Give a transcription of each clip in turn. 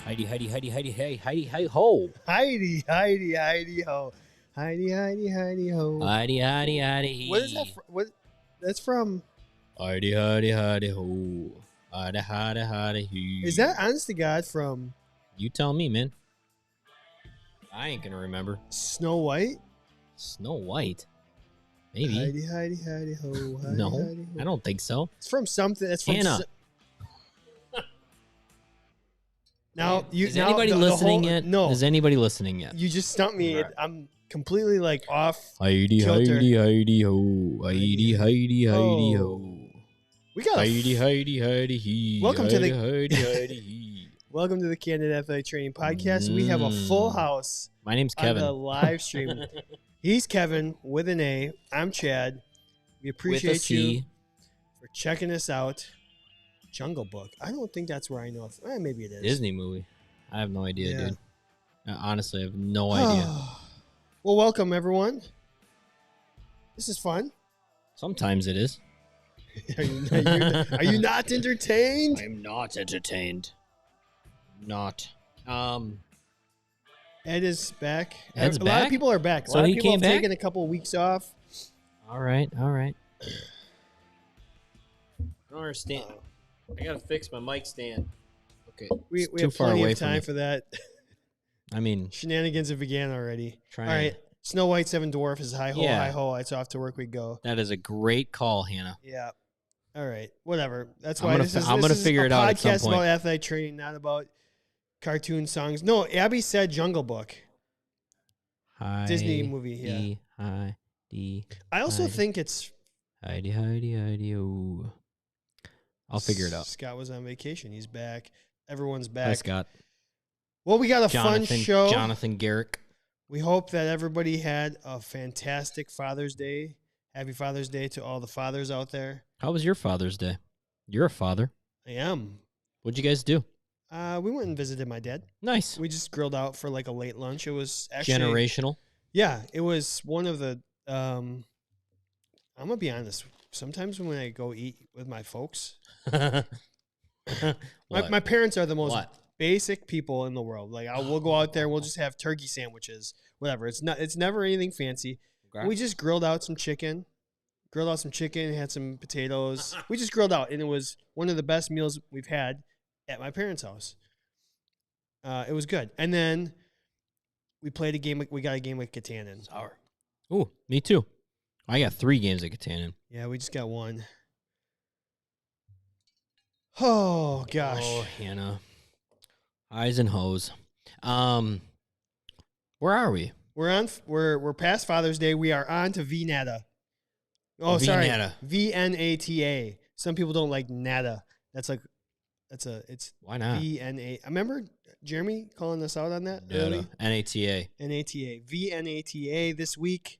Heidi, Heidi, Heidi, Heidi, hey, Heidi, hey, ho. Heidi, Heidi, Heidi, ho. Heidi, Heidi, Heidi, ho. Heidi, Heidi, Heidi, What is that? What? That's from. Heidi, Heidi, Heidi, ho. Heidi, Heidi, Heidi, he. Is that honest to God from You tell me, man. I ain't gonna remember. Snow White? Snow White? Maybe. Heidi, Heidi, Heidi, ho. Heidi, No, Heidi, ho. I don't think so. It's from something. It's from. Hannah. Now you. Is now anybody the listening whole, yet? No. Is anybody listening yet? You just stumped me. Right. I'm completely like off. Heidi, kilter. Heidi, Heidi, ho. Heidi, Heidi, Heidi, ho. We got Heidi, Heidi, Heidi, he. Welcome to the- Heidi, Heidi, he. Welcome to the Candid Athletic Training Podcast. We have a full house My name's on Kevin. the live stream. He's Kevin with an A. I'm Chad. We With a appreciate C. you for checking us out. Jungle Book. I don't think that's where I know. Maybe it is. Disney movie. I have no idea, Yeah. dude. Honestly, I have no idea. Well, welcome everyone. This is fun. Sometimes it is. Are you not entertained? I'm not entertained. Not. Ed is back. Ed's a lot back? of people are back. A So lot of he people came have back? taken a couple of weeks off. All right. All right. I don't understand. I gotta fix my mic stand. Okay. We It's we too have far plenty away of from time me. for that. I mean, Shenanigans have began already. trying. All right. Snow White, Seven Dwarf is hi ho, Yeah. hi ho. It's off to work we go. That is a great call, Hannah. Yeah. All right. Whatever. That's I'm why gonna this fi- is I'm this gonna is figure a it out at some podcast point. about athletic training, not about cartoon songs. No, Abby said Jungle Book. Disney movie, yeah. Heidi. I also Heidi. think it's Heidi, Heidi, Heidi. Oh. I'll figure it out. Scott was on vacation. He's back. Everyone's back. Hi, Scott. Well, we got a Jonathan, fun show. Jonathan Garrick. We hope that everybody had a fantastic Father's Day. Happy Father's Day to all the fathers out there. How was your Father's Day? You're a father. I am. What'd you guys do? We went and visited my dad. Nice. We just grilled out for like a late lunch. It was actually Generational. Yeah, it was one of the. I'm gonna be honest. Sometimes when I go eat with my folks, What? my parents are the most What? basic people in the world. Like we'll go out there and we'll just have turkey sandwiches, whatever. It's never anything fancy. Okay. We just grilled out some chicken, had some potatoes. We just grilled out, and it was one of the best meals we've had at my parents' house. It was good, and then we played a game. We got a game with Catan in. Sour. Ooh, me too. I got 3 games at Catan. Yeah, we just got one. Oh gosh. Oh, Hannah. Highs and hoes. Where are we? We're past Father's Day. We are on to VNATA. Oh, sorry. VNATA. VNATA. Some people don't like NATA. It's Why not? VNA. I remember Jeremy calling us out on that Nata. early. NATA. NATA. VNATA this week.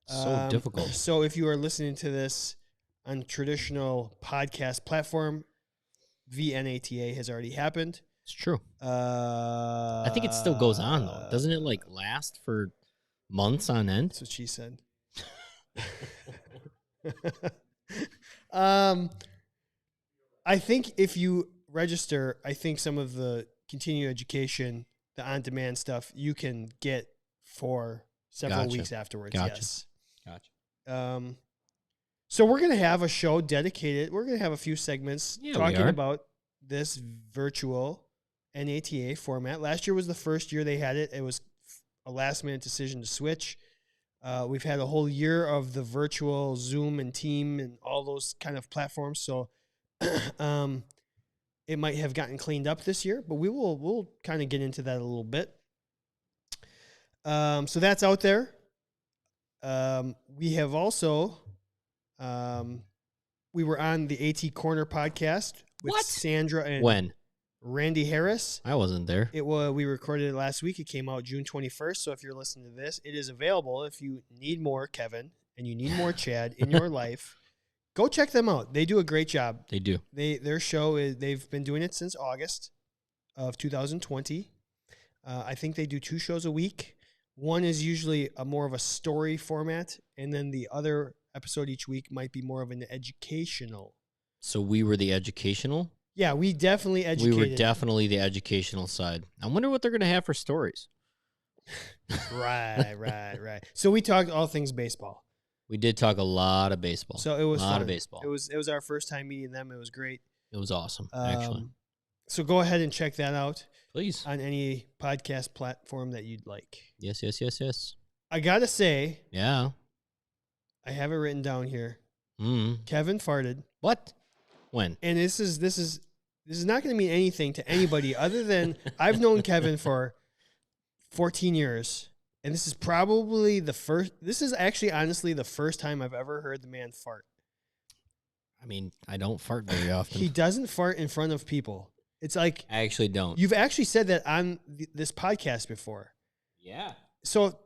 So difficult. So if you are listening to this on traditional podcast platform, VNATA has already happened. It's true. I I think it still goes on though. Doesn't it like last for months on end? That's what she said. I think if you register, I think some of the continuing education, the on-demand stuff, you can get for several Gotcha. weeks afterwards. Gotcha. Yes. Gotcha. So we're gonna have a show dedicated. We're gonna have a few segments Yeah, we talking are. about this virtual NATA format. Last year was the first year they had it. It was a last-minute decision to switch. We've had a whole year of the virtual Zoom and Team and all those kind of platforms. So it might have gotten cleaned up this year, but we'll kind of get into that a little bit. So that's out there. We have also we were on the AT Corner podcast with What? Sandra and When? Randy Harris. I wasn't there. We recorded it last week. It came out June 21st. So if you're listening to this, it is available. If you need more Kevin and you need more Chad in your life, go check them out. They do a great job. They do. Their show is, they've been doing it since August of 2020. I think they do 2 shows a week. One is usually more of a story format, and then the other episode each week might be more of an educational. So we were the educational Yeah, we definitely educated. We were definitely the educational side. I wonder what they're going to have for stories. Right. So we talked all things baseball. We did talk a lot of baseball. So it was a lot fun. of baseball. It was our first time meeting them. It was great. It was awesome, actually. So go ahead and check that out. Please. On any podcast platform that you'd like. Yes. I got to say. Yeah. I have it written down here. Mm. Kevin farted. What? When? And this is not going to mean anything to anybody other than I've known Kevin for 14 years. And this is probably actually honestly the first time I've ever heard the man fart. I mean, I don't fart very often. He doesn't fart in front of people. It's like... I actually don't. You've actually said that on this podcast before. Yeah. So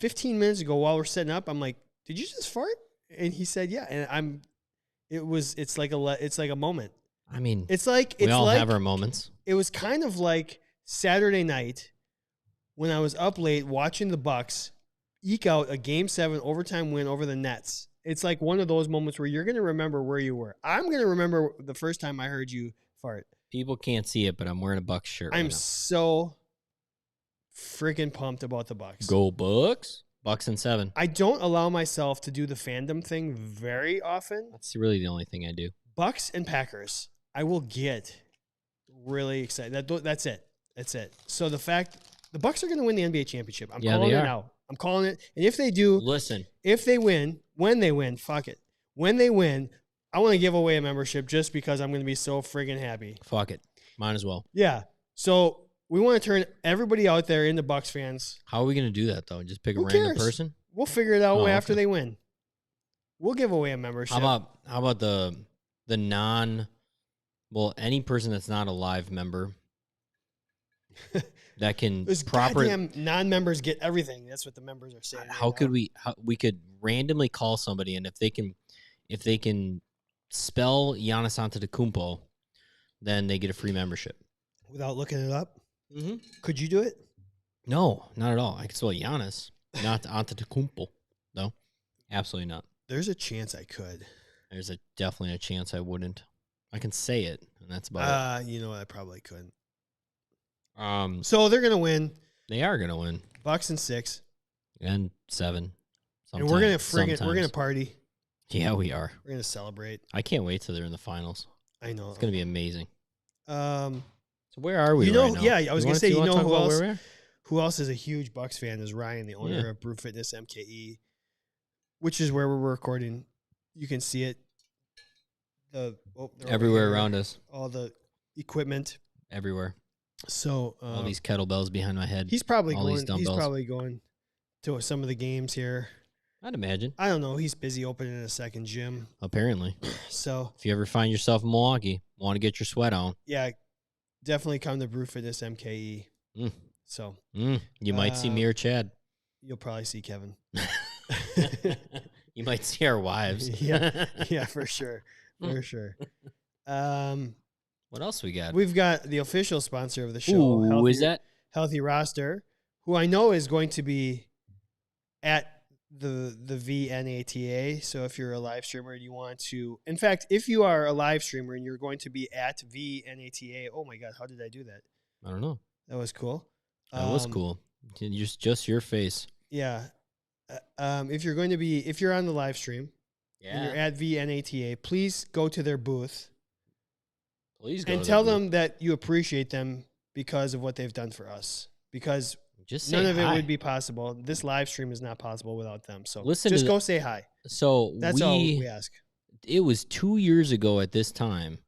15 minutes ago while we're setting up, I'm like, did you just fart? And he said, yeah. And it's like a moment. I mean, we all have our moments. It was kind of like Saturday night when I was up late watching the Bucks eke out a Game 7 overtime win over the Nets. It's like one of those moments where you're going to remember where you were. I'm going to remember the first time I heard you fart. People can't see it, but I'm wearing a Bucks shirt. I'm so freaking pumped about the Bucks. Go Bucks! Bucks and 7. I don't allow myself to do the fandom thing very often. That's really the only thing I do. Bucks and Packers. I will get really excited. That's it. So the fact the Bucks are going to win the NBA championship. I'm calling it now. I'm calling it. And if they do, if they win, when they win, fuck it. When they win, I want to give away a membership just because I'm going to be so friggin' happy. Fuck it. Might as well. Yeah. So we want to turn everybody out there into Bucks fans. How are we going to do that, though? Just pick a random person? We'll figure it out after they win. We'll give away a membership. How about the any person that's not a live member that can goddamn non-members get everything. That's what the members are saying. How could we could randomly call somebody, and if they can spell Giannis Antetokounmpo, then they get a free membership. Without looking it up? Mm-hmm. Could you do it? No, not at all. I can spell Giannis, not Antetokounmpo. No, absolutely not. There's a chance I could. There's definitely a chance I wouldn't. I can say it, and that's about it. You know, I probably couldn't. So they're gonna win. They are gonna win. Bucks and 6 and 7. And we're gonna party. Yeah, we are. We're gonna celebrate. I can't wait till they're in the finals. I know it's gonna be amazing. So where are we? Right now? Yeah, I was gonna say. You know who else? Who else is a huge Bucks fan? Is Ryan, the owner of Brew Fitness MKE, which is where we're recording. You can see it. Everywhere around us. All the equipment. Everywhere. So all these kettlebells behind my head. He's probably going to some of the games here. I'd imagine. I don't know. He's busy opening a second gym. Apparently. So if you ever find yourself in Milwaukee, want to get your sweat on. Yeah, definitely come to Brew Fitness MKE. So you might see me or Chad. You'll probably see Kevin. You might see our wives. yeah, for sure. For sure. What else we got? We've got the official sponsor of the show. Who is that? Healthy Roster, who I know is going to be at the VNATA. So if you're a live streamer and you want to, in fact, if you are a live streamer and you're going to be at VNATA, oh my God, how did I do that? I don't know. That was cool. That was cool. Just your face. Yeah. If you're on the live stream and you're at VNATA, please go to their booth. Please go and tell them that you appreciate them because of what they've done for us. Because none of it would be possible. This live stream is not possible without them. So just go say hi. So that's all we ask. It was 2 years ago at this time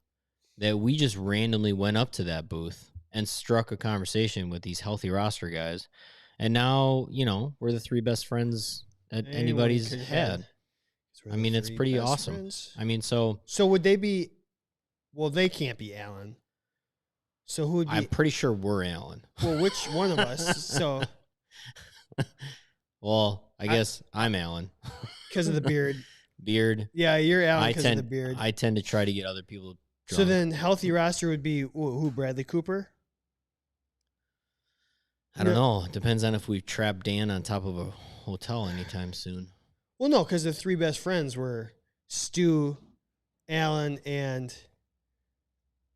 that we just randomly went up to that booth and struck a conversation with these Healthy Roster guys. And now, we're the 3 best friends that anybody's had. I mean, it's pretty awesome. Friends. I mean, so would they be? Well, they can't be Alan. So who would be? I'm pretty sure we're Alan. Well, which one of us? So. Well, I guess I'm Alan. Because of the beard. Yeah, you're Alan because of the beard. I tend to try to get other people drunk. So then Healthy Roster would be who? Bradley Cooper? I don't know. It depends on if we trap Dan on top of a hotel anytime soon. Well, no, because the 3 best friends were Stu, Alan, and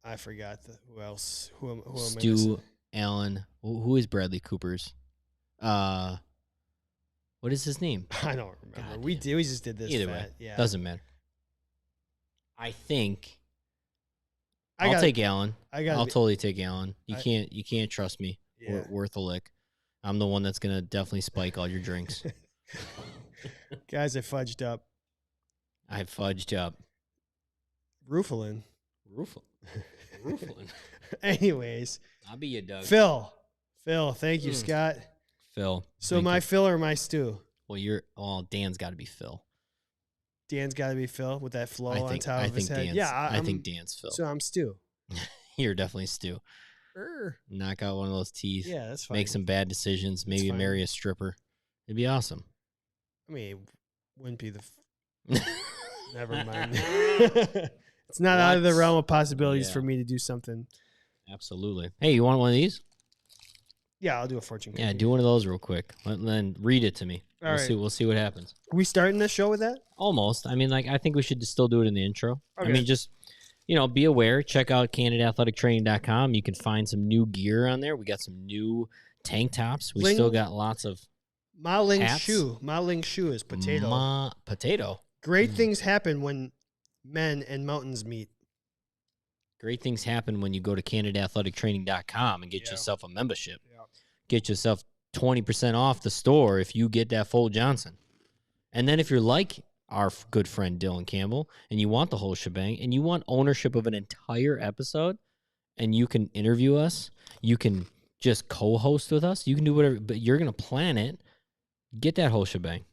I forgot who else. Who am I missing? Stu Allen. Who is Bradley Cooper's? What is his name? I don't remember. God We damn. just did this. Either fat. way, Yeah. doesn't matter. I think I I'll got take Allen. I got. I'll totally take Allen. You can't trust me. Yeah. Worth a lick. I'm the one that's gonna definitely spike all your drinks. Guys, I fudged up. I fudged up. Roofalin. Rooflin. Anyways, I'll be your Doug. Phil, thank you, Scott. Phil. So my Phil or my Stu? Well, Dan's got to be Phil. Dan's got to be Phil with that flow I on think, top I of his think head. Dan's, Yeah, I think Dan's Phil. So I'm Stu. You're definitely Stu. Knock out one of those teeth. Yeah, that's fine. Make some bad decisions. Maybe marry a stripper. It'd be awesome. I mean, wouldn't be the. Never mind. It's not out of the realm of possibilities for me to do something. Absolutely. Hey, you want one of these? Yeah, I'll do a fortune cookie. Yeah, do one of those real quick. Then read it to me. All right. We'll see what happens. Are we starting the show with that? Almost. I mean, I think we should still do it in the intro. Okay. I mean, just, be aware. Check out CandidAthleticTraining.com. You can find some new gear on there. We got some new tank tops. We still got lots of Ma Ling hats. Shu. Ma Ling Shu is potato. Potato. Great things happen when men and mountains meet. Great things happen when you go to CandidAthleticTraining.com and get yourself a membership. Yeah. Get yourself 20% off the store if you get that full Johnson. And then if you're like our good friend Dylan Campbell and you want the whole shebang and you want ownership of an entire episode and you can interview us, you can just co-host with us, you can do whatever, but you're going to plan it, get that whole shebang.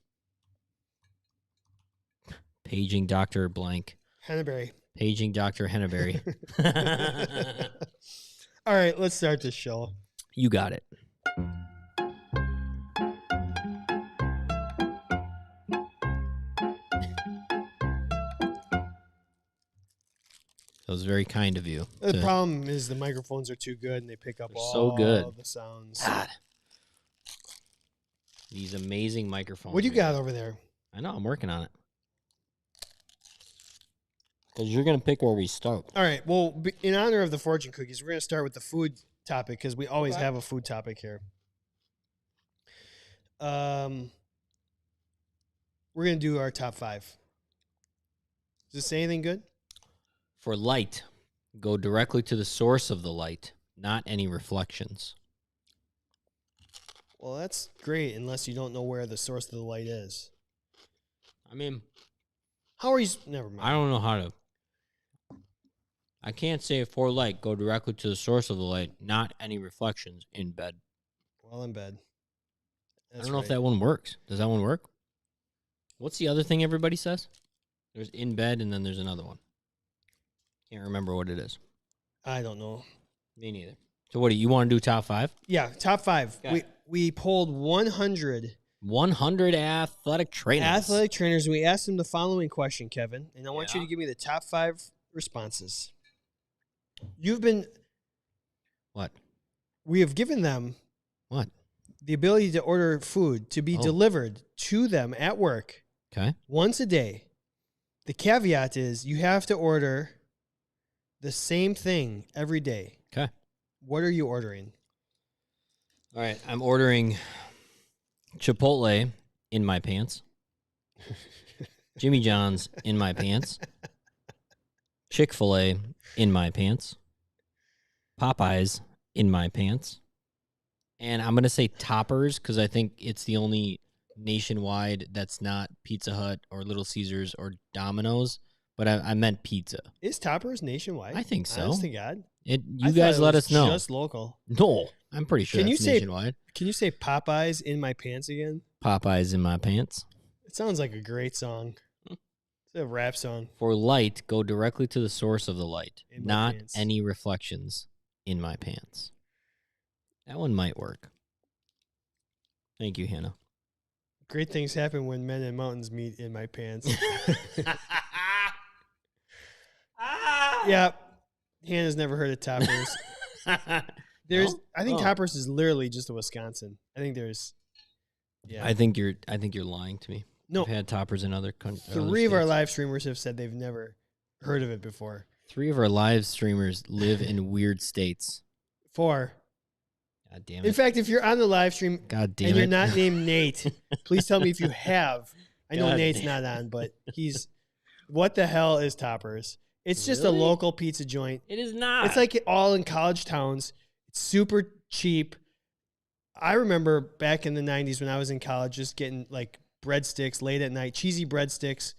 Paging Dr. Blank. Henneberry. Paging Dr. Henneberry. All right, let's start this show. You got it. That was very kind of you. The problem is the microphones are too good and they pick up all the sounds. God. These amazing microphones. What do you got over there? I know, I'm working on it. Because you're going to pick where we start. All right, well, in honor of the fortune cookies, we're going to start with the food topic because we always have a food topic here. We're going to do our top 5. Does this say anything good? For light, go directly to the source of the light, not any reflections. Well, that's great unless you don't know where the source of the light is. I mean, how are you? Never mind. I don't know how to. I can't say for light, go directly to the source of the light, not any reflections in bed. Well, in bed. I don't know if that one works. Does that one work? What's the other thing everybody says? There's in bed and then there's another one. Can't remember what it is. I don't know. Me neither. So what do you want to do? Top 5? Yeah, top 5. Okay. We polled 100 athletic trainers. Athletic trainers. We asked them the following question, Kevin, and I want you to give me the top 5 responses. You've been. What? We have given them. What? The ability to order food to be delivered to them at work. Okay. Once a day. The caveat is you have to order the same thing every day. Okay. What are you ordering? All right. I'm ordering Chipotle in my pants. Jimmy John's in my pants. Chick-fil-A in my pants. Popeyes in my pants. And I'm going to say Toppers because I think it's the only nationwide that's not Pizza Hut or Little Caesars or Domino's. But I meant pizza. Is Toppers nationwide? I think so. Honest to God. You guys let us know. Just local. No, I'm pretty sure that's nationwide. Can you say Popeyes in my pants again? Popeyes in my pants. It sounds like a great song. It's a rap song. For light, go directly to the source of the light, In my not pants. any reflections in my pants. That one might work. Thank you, Hannah. Great things happen when men and mountains meet in my pants. Yeah. Hannah's never heard of Toppers. I think Toppers is literally just a Wisconsin. I think there's. Yeah. I think you're lying to me. No. I've had Toppers in other countries. 3 of our live streamers have said they've never heard of it before. 3 of our live streamers live in weird states. 4. God damn it. In fact, if you're on the live stream God damn and it. you're not named Nate, please tell me if you have. I know God Nate's damn. not on, but he's. What the hell is Toppers? It's just a Really? local pizza joint. It is not. It's like all in college towns. It's super cheap. I remember back in the 90s when I was in college just getting like breadsticks late at night, cheesy breadsticks.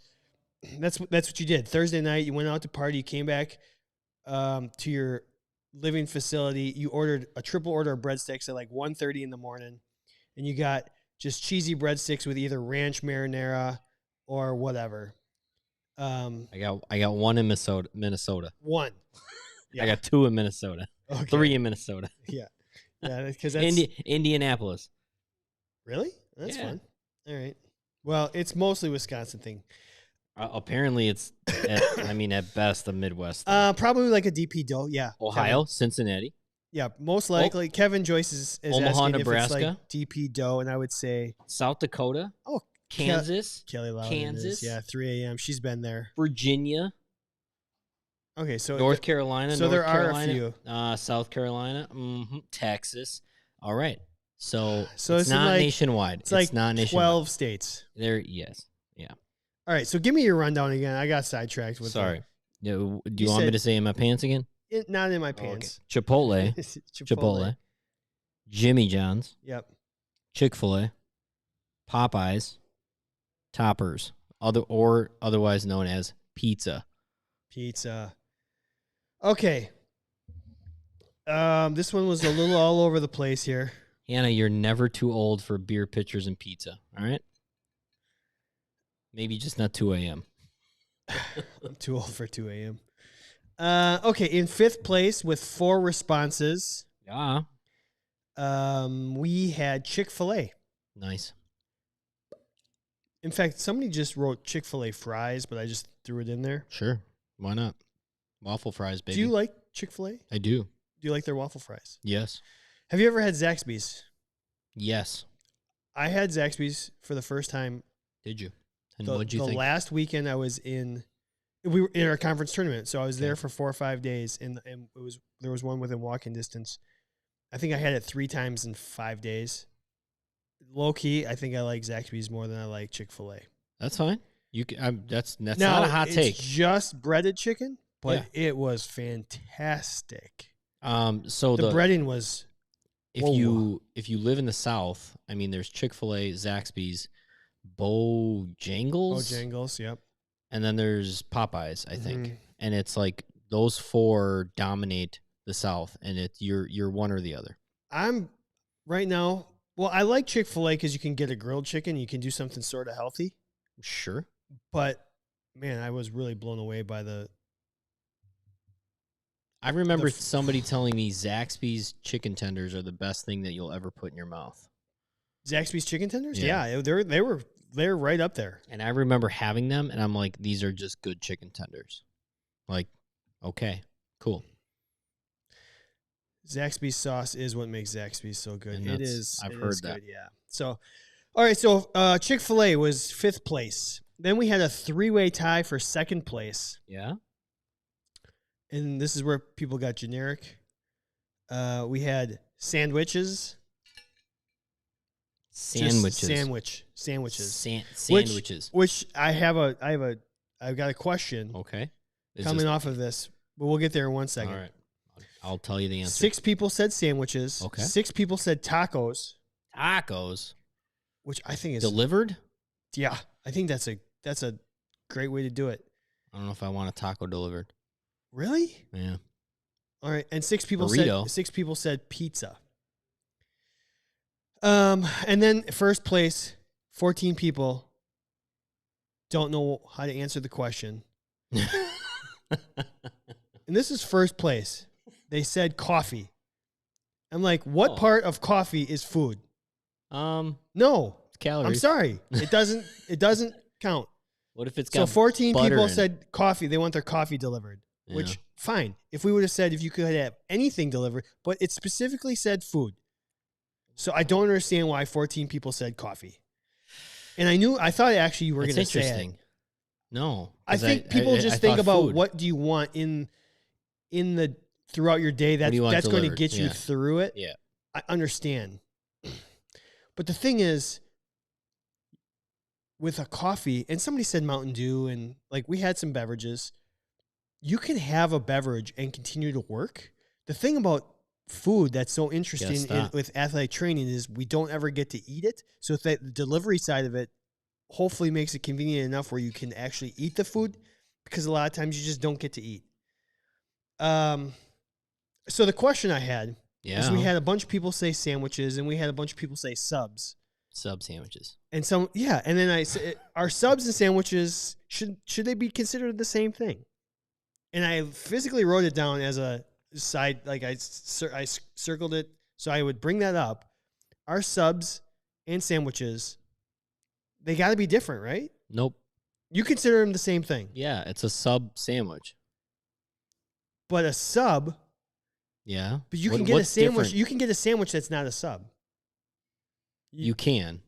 That's what you did. Thursday night, you went out to party, you came back to your living facility. You ordered a triple order of breadsticks at like 1:30 in the morning, and you got just cheesy breadsticks with either ranch marinara or whatever. I got 1 in Minnesota. 1. I got 2 in Minnesota. Okay. 3 in Minnesota. Yeah, because that's Indianapolis. really that's Yeah. fun. All right. Well, it's mostly Wisconsin thing. Apparently, it's at best a Midwest thing. Probably like a DP dough. Yeah. Ohio, Kevin. Cincinnati, Yeah, most likely. Kevin Joyce is Omaha, asking Nebraska. if it's like DP dough, and I would say South Dakota, oh, Kansas, Kelly Loudon Kansas. is, yeah, 3 a.m. She's been there. Virginia, Okay, so North Carolina. so North there are a Carolina, few. South Carolina, Texas. All right. So So it's it's in not like- nationwide. It's like not nationwide. 12 states. There, yes. Yeah. All right, so give me your rundown again. I got sidetracked with Sorry. Do you You want me said- to say in my pants again? not in my Oh, okay. pants. Chipotle, Chipotle. Chipotle, Jimmy John's, Yep. Chick-fil-A, Popeyes, Toppers, otherwise known as pizza. Pizza. Okay. This one was a little all over the place here. Hannah, you're never too old for beer pitchers and pizza. All right. Maybe just not 2 a.m. I'm too old for 2 a.m. Okay, in 5th place with 4 responses, Yeah. we had Chick-fil-A. Nice. In fact, somebody just wrote Chick-fil-A fries, but I just threw it in there. Sure. Why not? Waffle fries, baby. Do you like Chick-fil-A? I do. Do you like their waffle fries? Yes. Have you ever had Zaxby's? Yes. I had Zaxby's for the first time Did you? And the what'd you think? last weekend I was in. We were in our conference tournament, so I was Okay. there for 4 or 5 days, and there was one within walking distance. I think I had it 3 times in 5 days. Low key, I think I like Zaxby's more than I like Chick-fil-A. That's fine. You can. That's Now, not a hot it's take. just breaded chicken, but Yeah. it was fantastic. So The breading was if whoa. you live in the South, I mean, there's Chick-fil-A, Zaxby's, Bojangles, Bojangles. Yep. and then there's Popeyes, I think. Mhm. And it's like those 4 dominate the South, and you're one or the other. I'm right now. Well, I like Chick-fil-A because you can get a grilled chicken. You can do something sort of healthy. Sure. But man, I was really blown away by the. I remember f- somebody telling me Zaxby's chicken tenders are the best thing that you'll ever put in your mouth. Zaxby's chicken tenders. Yeah. Yeah, they're right up there. And I remember having them, and I'm like, these are just good chicken tenders. Like, okay, cool. Zaxby's sauce is what makes Zaxby's so good. And It that's- is. I've it heard is that. Good, yeah. So, all right. So Chick-fil-A was 5th place. Then we had a 3-way tie for 2nd place, Yeah. and this is where people got generic. We had sandwiches. Just sandwiches. Sandwiches. Which I've got a question Okay. Is coming this- off of this, but we'll get there in 1 second. All right. I'll tell you the answer. 6 people said sandwiches. Okay. 6 people said tacos, Tacos which I think is delivered. yeah. I think that's a great way to do it. I don't know if I want a taco delivered. Really? Yeah. All right. And 6 people Burrito. said pizza. And then first place, 14 people don't know how to answer the question. And this is first place. They said coffee. I'm like, what Oh. part of coffee is food? No, Calories. I'm sorry. It doesn't count. What if it's So got 14 butter people in it? said coffee. They want their coffee delivered, Yeah. which fine. If we would have said if you could have anything delivered, but it specifically said food. So I don't understand why 14 people said coffee. And I thought actually you were That's going to say it. interesting. No, I 'cause think people just I think thought about food. what do you want in the throughout your day What do you want that's going to delivered? get you Yeah. through it. Yeah. I understand. But the thing is, with a coffee, and somebody said Mountain Dew, and like we had some beverages, you can have a beverage and continue to work. The thing about food that's so interesting with athletic training is we don't ever get to eat it. So if that delivery side of it hopefully makes it convenient enough where you can actually eat the food, because a lot of times you just don't get to eat. So the question I had is, we had a bunch of people say sandwiches and we had a bunch of people say subs. Sub sandwiches. And so, yeah. And then I said, are subs and sandwiches, should they be considered the same thing? And I physically wrote it down as a side, like I circled it so I would bring that up. Are subs and sandwiches, they got to be different, right? Nope. You consider them the same thing. Yeah, it's a sub sandwich. But a sub, yeah. But you can get a sandwich. Different? You can get a sandwich that's not a sub. You can,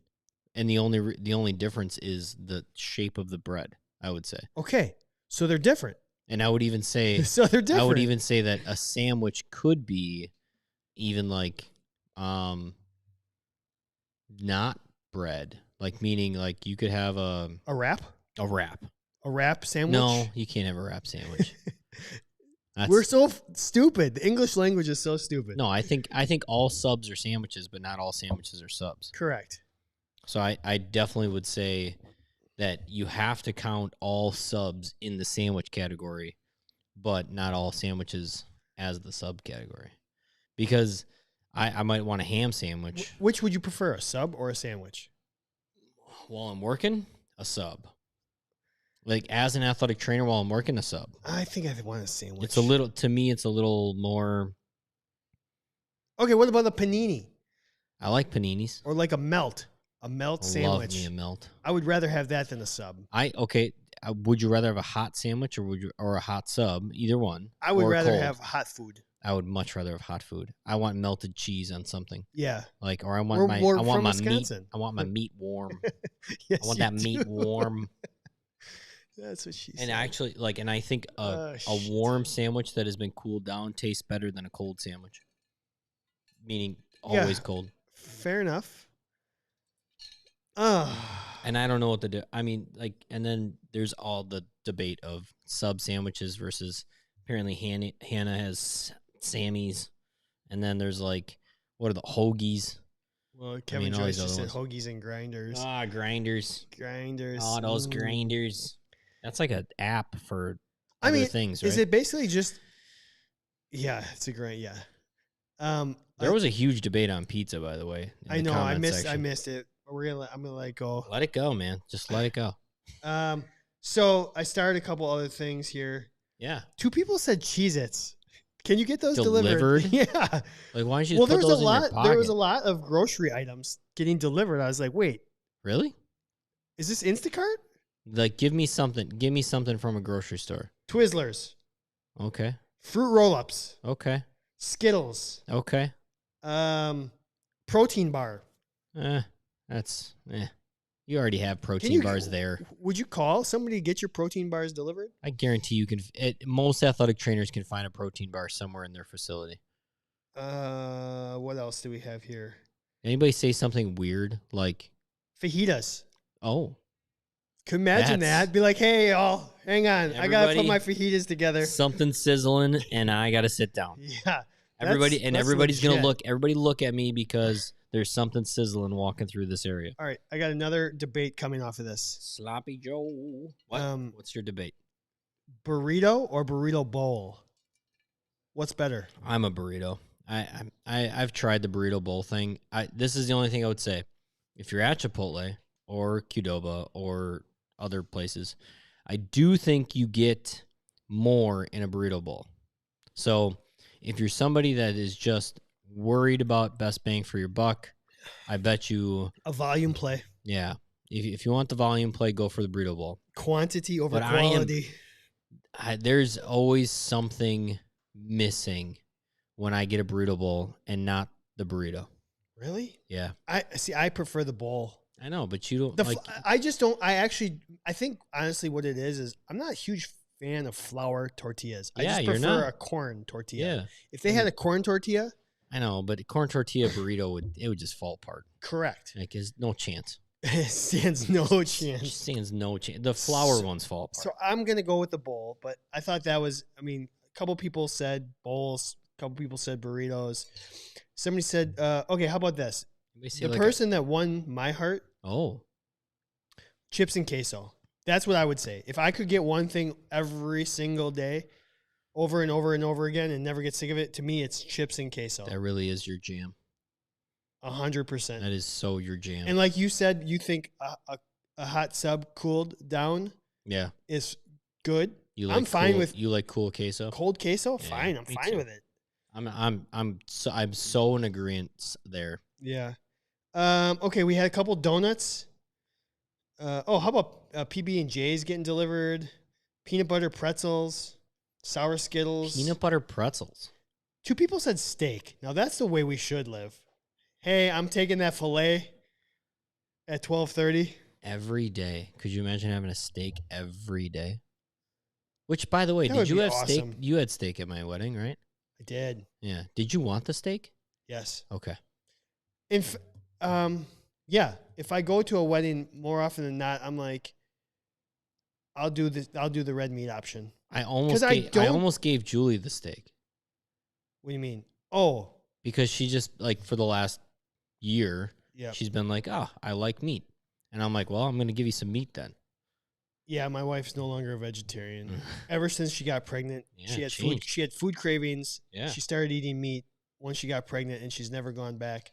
and the only difference is the shape of the bread, I would say. Okay, so they're different. And I would even say, so they're different. I would even say that a sandwich could be even like, not bread, like meaning like you could have a wrap, a wrap sandwich. No, you can't have a wrap sandwich. We're so stupid. The English language is so stupid. No, I think all subs are sandwiches, but not all sandwiches are subs. Correct. So I definitely would say that you have to count all subs in the sandwich category, but not all sandwiches as the sub category. Because I might want a ham sandwich. Which would you prefer, a sub or a sandwich? While I'm working, a sub. Like, as an athletic trainer while I'm working, a sub. I think I want a sandwich. It's a little, to me, it's a little more. Okay, what about a panini? I like paninis. Or like a melt sandwich. Love me a melt. I would rather have that than a sub. Would you rather have a hot sandwich or a hot sub? Either one. I would rather cold. have hot food. I would much rather have hot food. I want melted cheese on something. Yeah. Like, or I want my Wisconsin. meat. I want my meat warm. Yes, I want that meat warm. That's what she said. And actually, like, and I think a warm sandwich that has been cooled down tastes better than a cold sandwich. Meaning always cold. Fair enough. And I don't know what to do. I mean, like, and then there's all the debate of sub sandwiches versus apparently Hannah has Sammy's, and then there's like, what are the hoagies? Well, Kevin Joyce just said hoagies and grinders. Grinders. Grinders. Oh, those grinders. That's like an app for other things, right? Is it basically just? Yeah, it's a great. Yeah. There was a huge debate on pizza, by the way. I know. I missed it. I'm gonna let it go. Let it go, man. Just let it go. So I started a couple other things here. Yeah. 2 people said Cheez-Its. Can you get those delivered? Yeah. Like, why don't you just put those in your pocket? There was a lot of grocery items getting delivered. I was like, wait. Really? Is this Instacart? Like, give me something. Give me something from a grocery store. Twizzlers. Okay. Fruit roll-ups. Okay. Skittles. Okay. Protein bar. You already have protein bars there. Would you call somebody to get your protein bars delivered? I guarantee you can. Most athletic trainers can find a protein bar somewhere in their facility. What else do we have here? Anybody say something weird like fajitas? Oh. Could imagine that. Be like, hey, y'all, hang on. I got to put my fajitas together. Something sizzling, and I got to sit down. Yeah. Everybody's going to look. Everybody look at me because there's something sizzling walking through this area. All right. I got another debate coming off of this. Sloppy Joe. What? What's your debate? Burrito or burrito bowl? What's better? I'm a burrito. I've tried the burrito bowl thing. This is the only thing I would say. If you're at Chipotle or Qdoba or other places, I do think you get more in a burrito bowl. So if you're somebody that is just worried about best bang for your buck, I bet you a volume play. Yeah. If you want the volume play, go for the burrito bowl. Quantity over quality. There's always something missing when I get a burrito bowl and not the burrito. Really? Yeah. I prefer the bowl. I know, but you don't The like. I just don't. I think honestly, what it is I'm not a huge fan of flour tortillas. I Yeah, just you're prefer not. a corn tortilla. Yeah, If they had a corn tortilla, I know, but a corn tortilla burrito would just fall apart. correct. Like, there's no chance. It stands no Just chance. stands no chance. The flour ones fall apart. So I'm gonna go with the bowl, but I thought that was. I mean, a couple people said bowls. A couple people said burritos. Somebody said, "Okay, how about this? The like person that won my heart, oh, chips and queso. That's what I would say. If I could get one thing every single day, over and over and over again, and never get sick of it, to me, it's chips and queso. that really is your jam. 100%. That is so your jam. And like you said, you think a hot sub cooled down yeah, is good. you like I'm fine cool, with you like cool queso. cold queso. Yeah, Fine, I'm me fine too. with it. I'm so in agreement there. Yeah. Okay, we had a couple donuts. How about PB and J's getting delivered? Peanut butter pretzels, sour Skittles. Peanut butter pretzels. 2 people said steak. Now that's the way we should live. Hey, I'm taking that filet at 12:30 every day. Could you imagine having a steak every day? Which, by the way, That did would you be have awesome. steak? You had steak at my wedding, right? I did. Yeah. Did you want the steak? Yes. Okay. Yeah. If I go to a wedding more often than not, I'm like, I'll do the red meat option. I 'Cause I almost gave Julie the steak What do you mean? Oh, because she just like for the last year, yeah. she's been like, "Oh, I like meat," and I'm like, "Well, I'm going to give you some meat then." Yeah, my wife's no longer a vegetarian. Ever since she got pregnant, Yeah, she had changed. she had food cravings. Yeah. She started eating meat once she got pregnant, and she's never gone back.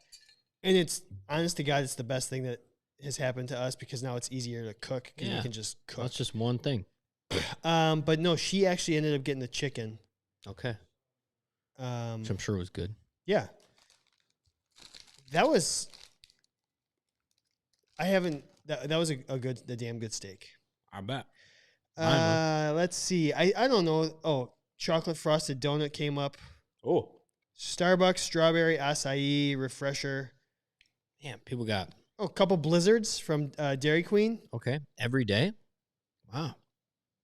And it's honest to God, it's the best thing that has happened to us because now it's easier to cook because we Yeah. can just cook. That's just one thing. But no, she actually ended up getting the chicken. Okay. Which I'm sure was good. Yeah. That was. I haven't. That was a damn good steak. I bet. Let's see. I don't know. Oh, chocolate frosted donut came up. Oh. Starbucks strawberry acai refresher. Yeah, people got. Oh, a couple blizzards from Dairy Queen. Okay. Every day? Wow.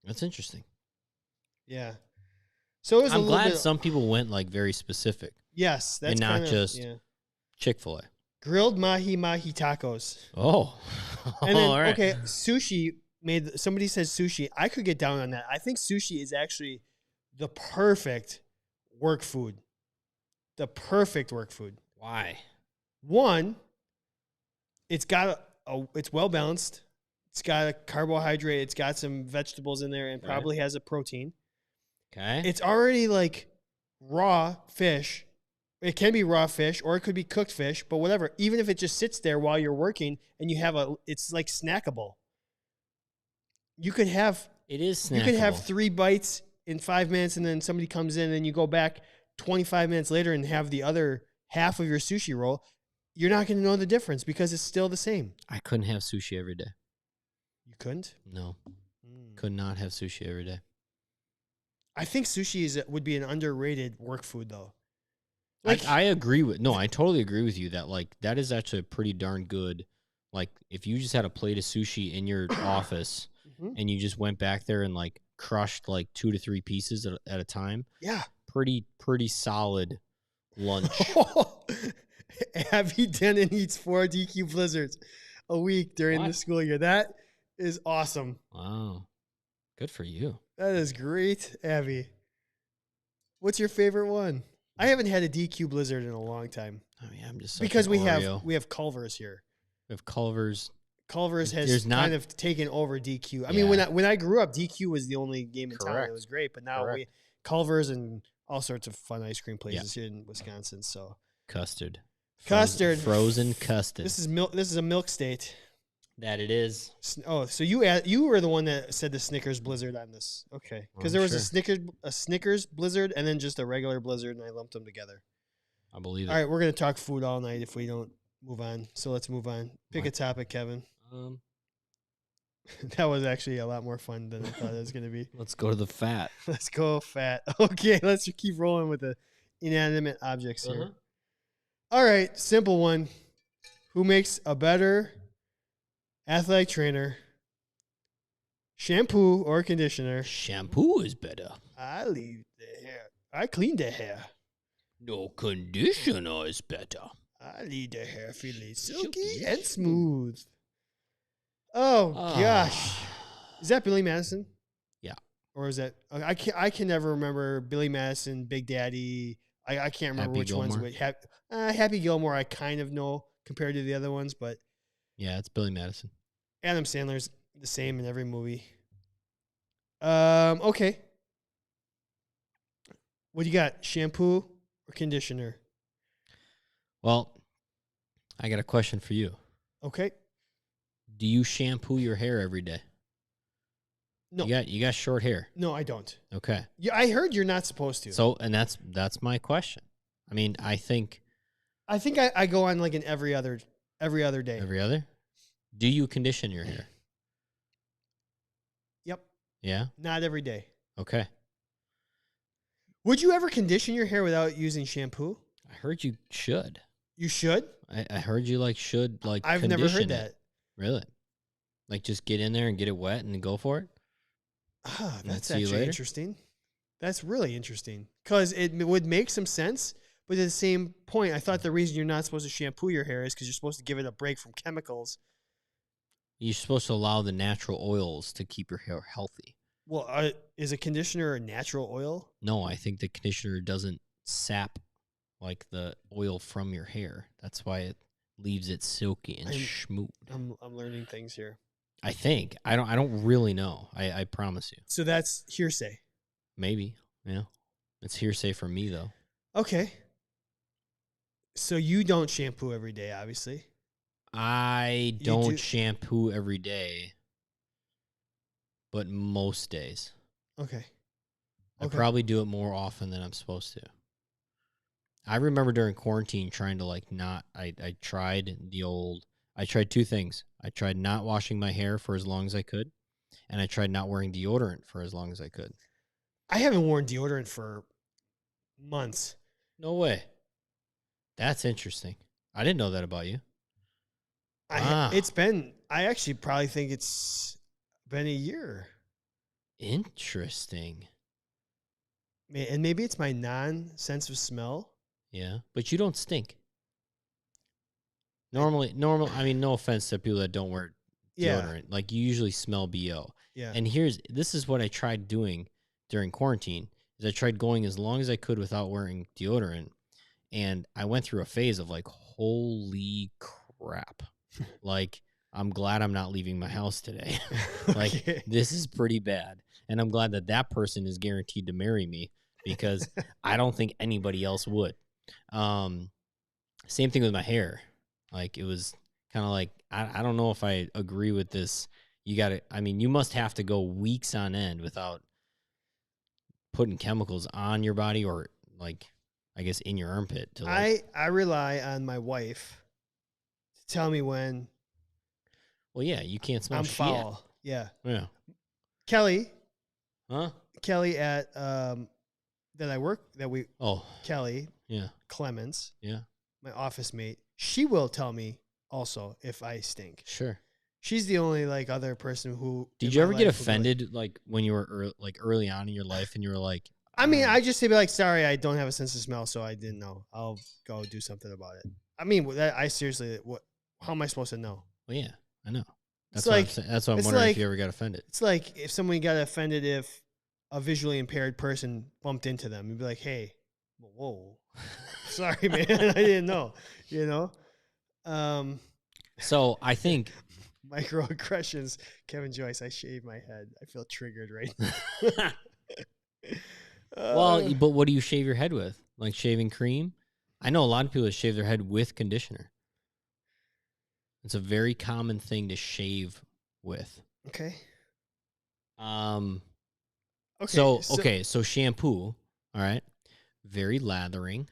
That's interesting. Yeah. So it was. I'm a little glad bit, some people went like very specific. Yes, that's and not kinda, just yeah. Chick-fil-A. Grilled mahi tacos. Oh. And then, All right. okay, sushi made. Somebody says sushi. I could get down on that. I think sushi is actually the perfect work food. The perfect work food. Why? One, it's got it's well balanced. It's got a carbohydrate. It's got some vegetables in there, and Right. probably has a protein. Okay. It's already like raw fish. It can be raw fish, or it could be cooked fish, but whatever. Even if it just sits there while you're working, and you have it's like snackable. You could have It is snackable. You could have 3 bites in 5 minutes, and then somebody comes in, and you go back 25 minutes later and have the other half of your sushi roll. You're not going to know the difference because it's still the same. I couldn't have sushi every day. You couldn't? No. Could not have sushi every day. I think sushi would be an underrated work food, though. I agree with I totally agree with you that like that is actually a pretty darn good. Like if you just had a plate of sushi in your office and you just went back there and like crushed like 2 to 3 pieces at a time. Yeah. Pretty solid lunch. Abby Denon eats 4 DQ blizzards a week during the What? school year. That is awesome. Wow. Good for you. That is great, Abby. What's your favorite one? I haven't had a DQ blizzard in a long time. I mean, I'm just Because we Oreo. have Culver's here. We have Culver's. Culver's has There's not- kind of taken over DQ. I mean, when I grew up, DQ was the only game in town. Correct. It was great, but now Correct. Culver's and all sorts of fun ice cream places here in Wisconsin. So Custard. Custard. Frozen custard. this is milk. This is a milk state. That it is. Oh, so you were the one that said the Snickers blizzard on this. Okay, because there was a Snickers blizzard and then just a regular blizzard, and I lumped them together. I believe it. All right, we're gonna talk food all night if we don't move on. So let's move on. Pick a topic, Kevin. That was actually a lot more fun than I thought it was gonna be. Let's go to the fat. Let's go fat. Okay, let's keep rolling with the inanimate objects here. All right, simple one. Who makes a better athletic trainer, shampoo or conditioner. Shampoo is better. I leave the hair. I clean the hair. No, conditioner is better. I leave the hair feeling silky Silky and smooth. Oh gosh, is that Billy Madison? Yeah. Or is that I can never remember Billy Madison, Big Daddy. I can't remember Happy which ones. Gilmore? Happy Gilmore, I kind of know compared to the other ones, but Yeah, it's Billy Madison. Adam Sandler's the same in every movie. Okay. What do you got? Shampoo or conditioner? Well, I got a question for you. Okay. Do you shampoo your hair every day? No. You got short hair. No, I don't. Okay. Yeah, I heard you're not supposed to. So, and that's my question. I mean, I think I go on like an every other day. every other. Do you condition your hair? Yep. Yeah. Not every day. Okay. Would you ever condition your hair without using shampoo? I heard you should. You should. I heard you should I've never heard condition that. it. Really? Like just get in there and get it wet and go for it? Ah, And that's see you actually later? interesting. That's really interesting because it would make some sense. But at the same point, I thought the reason you're not supposed to shampoo your hair is because you're supposed to give it a break from chemicals. You're supposed to allow the natural oils to keep your hair healthy. Well, is a conditioner a natural oil? No, I think the conditioner doesn't sap like the oil from your hair. That's why it leaves it silky and smooth. I'm learning things here. I think. I don't really know. I promise you. So that's hearsay. Maybe. Yeah. It's hearsay for me though. Okay. So you don't shampoo every day, obviously. I You don't do- shampoo every day, but most days. Okay. I Okay. probably do it more often than I'm supposed to. I remember during quarantine trying to I tried two things. I tried not washing my hair for as long as I could, and I tried not wearing deodorant for as long as I could. I haven't worn deodorant for months. No way. That's interesting. I didn't know that about you. Wow. I actually probably think it's been a year. Interesting. And maybe it's my sense of smell. Yeah, but you don't stink. I mean, no offense to people that don't wear deodorant. Yeah. Like you usually smell BO. Yeah. And this is what I tried doing during quarantine. Is I tried going as long as I could without wearing deodorant, and I went through a phase of like, holy crap! Like I'm glad I'm not leaving my house today. Like Okay. this is pretty bad, and I'm glad that person is guaranteed to marry me because I don't think anybody else would. Same thing with my hair. Like it was kind of like I don't know if I agree with this. You must have to go weeks on end without putting chemicals on your body or like I guess in your armpit to like. I rely on my wife to tell me when Well, yeah, you can't smell I'm shit. foul. Yeah. Yeah. Kelly Huh? at Oh, Kelly yeah. Clemens, Yeah. my office mate, she will tell me also if I stink. Sure. She's the only like other person who. Did you ever get offended like when you were early on in your life and you were like, I mean, I just say be like, sorry, I don't have a sense of smell, so I didn't know. I'll go do something about it. I mean, I seriously, how am I supposed to know? well, yeah, I know. That's It's what like- I'm saying. That's why I'm it's wondering like- if you ever got offended. It's like if someone got offended if a visually impaired person bumped into them, you'd be like, hey, whoa, sorry, man, I didn't know. You know, So I think microaggressions. Kevin Joyce, I shave my head. I feel triggered right now. well, but what do you shave your head with? Like shaving cream? I know a lot of people that shave their head with conditioner. It's a very common thing to shave with. Okay. So shampoo, all right? Very lathering.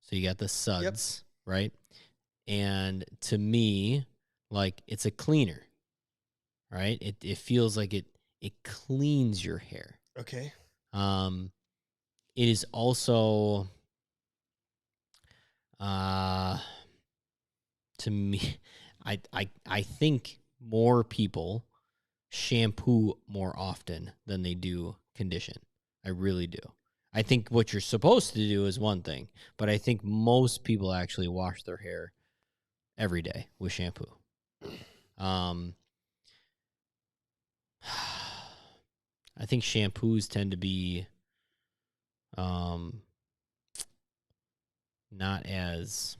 So you got the suds, right? And to me, like it's a cleaner. Right? It feels like it cleans your hair. Okay. It is also to me I think more people shampoo more often than they do condition. I really do. I think what you're supposed to do is one thing, but I think most people actually wash their hair every day with shampoo. I think shampoos tend to be not as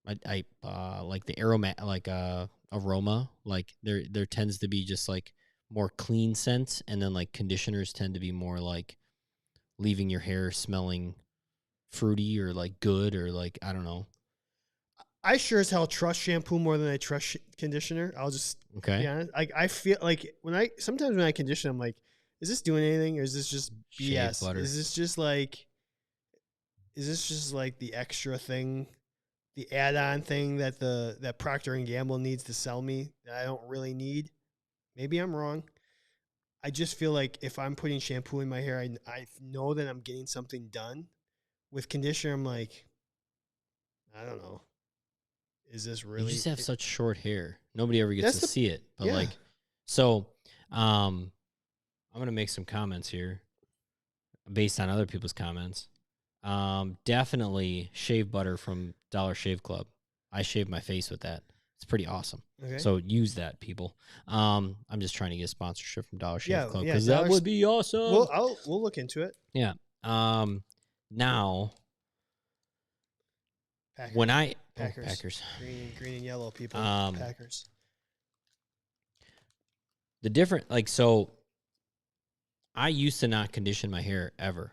I like the aroma, like there tends to be just like more clean scents, and then like conditioners tend to be more like leaving your hair smelling fruity or like good or like I don't know. I sure as hell trust shampoo more than I trust conditioner. I'll just be Okay. honest. Like I feel like sometimes when I condition, I'm like, is this doing anything or is this just Shave BS? butter. Is this just like the extra thing, the add-on thing that Procter and Gamble needs to sell me that I don't really need? Maybe I'm wrong. I just feel like if I'm putting shampoo in my hair, I know that I'm getting something done. With conditioner, I'm like, I don't know. Is this You really? just have such short hair. Nobody ever gets That's to the see it. But yeah. like so I'm gonna make some comments here based on other people's comments. Definitely shave butter from Dollar Shave Club. I shave my face with that. It's pretty awesome. Okay. So use that, people. I'm just trying to get sponsorship from Dollar Shave Club Yeah. because that would be awesome. We'll look into it. Yeah. Now Packers. when I Packers. Packers, Green and yellow people. Packers. the different so I used to not condition my hair ever.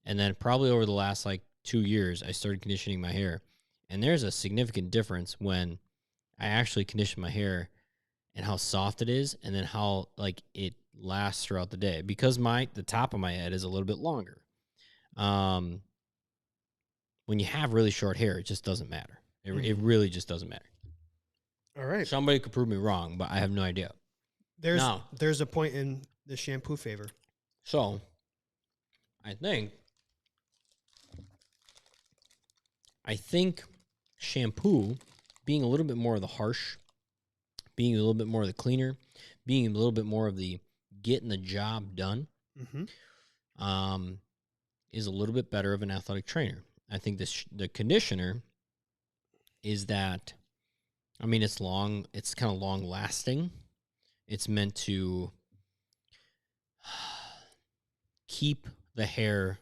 And then probably over the last like 2 years, I started conditioning my hair. And there's a significant difference when I actually condition my hair and how soft it is and then how like it lasts throughout the day because the top of my head is a little bit longer. When you have really short hair, it just doesn't matter. It really just doesn't matter. All right. Somebody could prove me wrong, but I have no idea. There's a point in the shampoo favor. So I think shampoo being a little bit more of the harsh, being a little bit more of the cleaner, being a little bit more of the getting the job done, is a little bit better of an athletic trainer. I think the conditioner is that, I mean, it's kind of long lasting. It's meant to keep the hair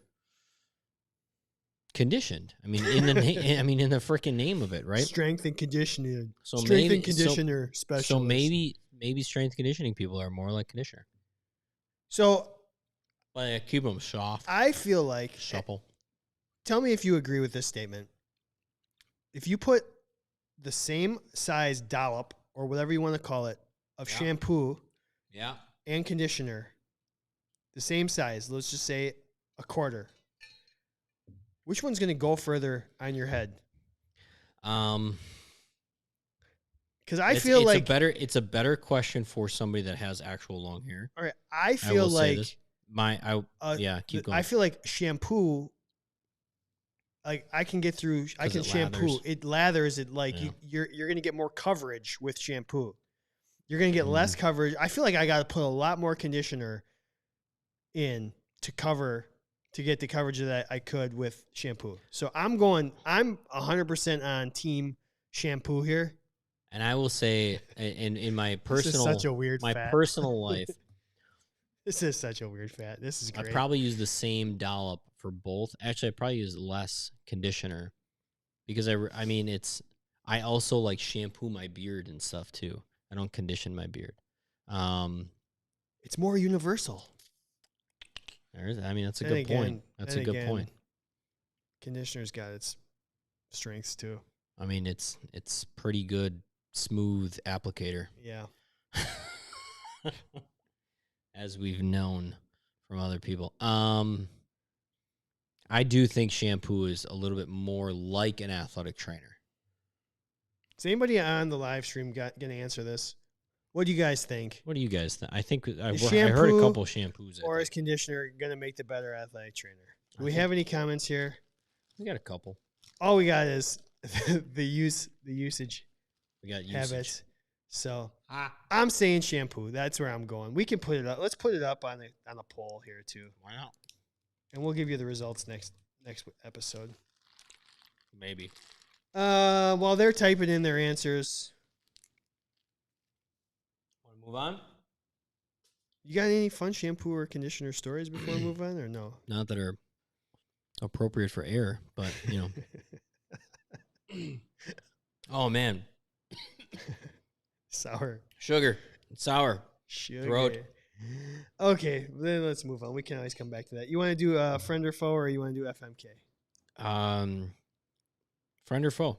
conditioned. I mean, in the in the freaking name of it, right? Strength and conditioning. So Strength and conditioner specialist. So maybe strength conditioning people are more like conditioner. So Like keep them soft. I feel like supple. Tell me if you agree with this statement. If you put the same size dollop or whatever you want to call it of shampoo, and conditioner, the same size, let's just say a quarter. Which one's going to go further on your head? Because I feel like it's a better question for somebody that has actual long hair. All right, I feel like keep going. I feel like shampoo. Like I can get through. I can shampoo. Lathers. It lathers. It like you're going to get more coverage with shampoo. You're going to get less coverage. I feel like I got to put a lot more conditioner in to get the coverage that I could with shampoo. So I'm 100% on team shampoo here. And I will say in my personal this is such a weird fat. personal life. This is such a weird fat. This is great. I probably use the same dollop for both. Actually, I probably use less conditioner because I also like shampoo my beard and stuff too. I don't condition my beard. It's more universal. That's a good point. That's a good point. Conditioner's got its strengths too. I mean, it's pretty good, smooth applicator. Yeah. As we've known from other people. I do think shampoo is a little bit more like an athletic trainer. Is anybody on the live stream going to answer this? What do you guys think? What do you guys think? I think I heard a couple shampoos. Or is conditioner going to make the better athletic trainer? Do we have any comments here? We got a couple. All we got is the usage We got usage. habits. So I'm saying shampoo. That's where I'm going. We can put it up. Let's put it up on a poll here too. Why not? And we'll give you the results next episode. Maybe. While they're typing in their answers, Want to move on? you got any fun shampoo or conditioner stories before we move on, or no? Not that are appropriate for air, but Oh man, Sour. sugar, it's sour. Sugar. Throat. Okay, then let's move on. We can always come back to that. You want to do friend or foe, or you want to do FMK? Friend or foe?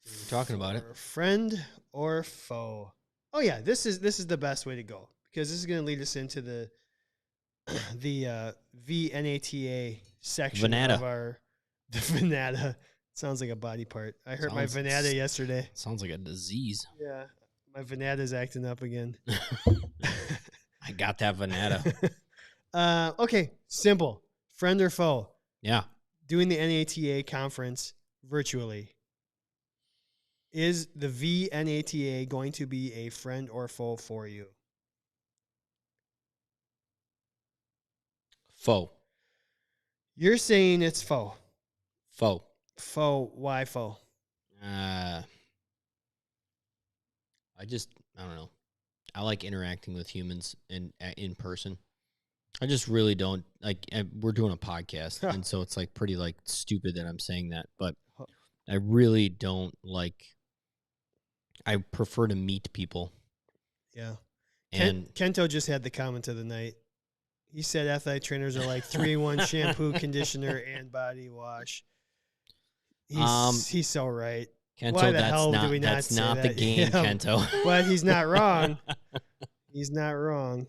We're talking about it. Friend or foe? Oh yeah, this is the best way to go, because this is going to lead us into the VNATA section of our the Vanata. Sounds like a body part. I hurt my Vanata yesterday. Sounds like a disease. Yeah, my Vanata's acting up again. I got that Vanata. Okay, simple. Friend or foe? Yeah. Doing the NATA conference virtually. Is the VNATA going to be a friend or foe for you? Foe. You're saying it's foe. Foe. Foe. Why foe? I don't know. I like interacting with humans in person. I just really don't like. We're doing a podcast, and so it's like pretty like stupid that I'm saying that, but I really don't like. I prefer to meet people. Yeah. And Kento just had the comment of the night. He said athletic trainers are like 3-in-1 shampoo, conditioner, and body wash. He's so right. Kento, Why the hell do we not that's say not that? the game, Yeah, Kento. but he's not wrong. He's not wrong.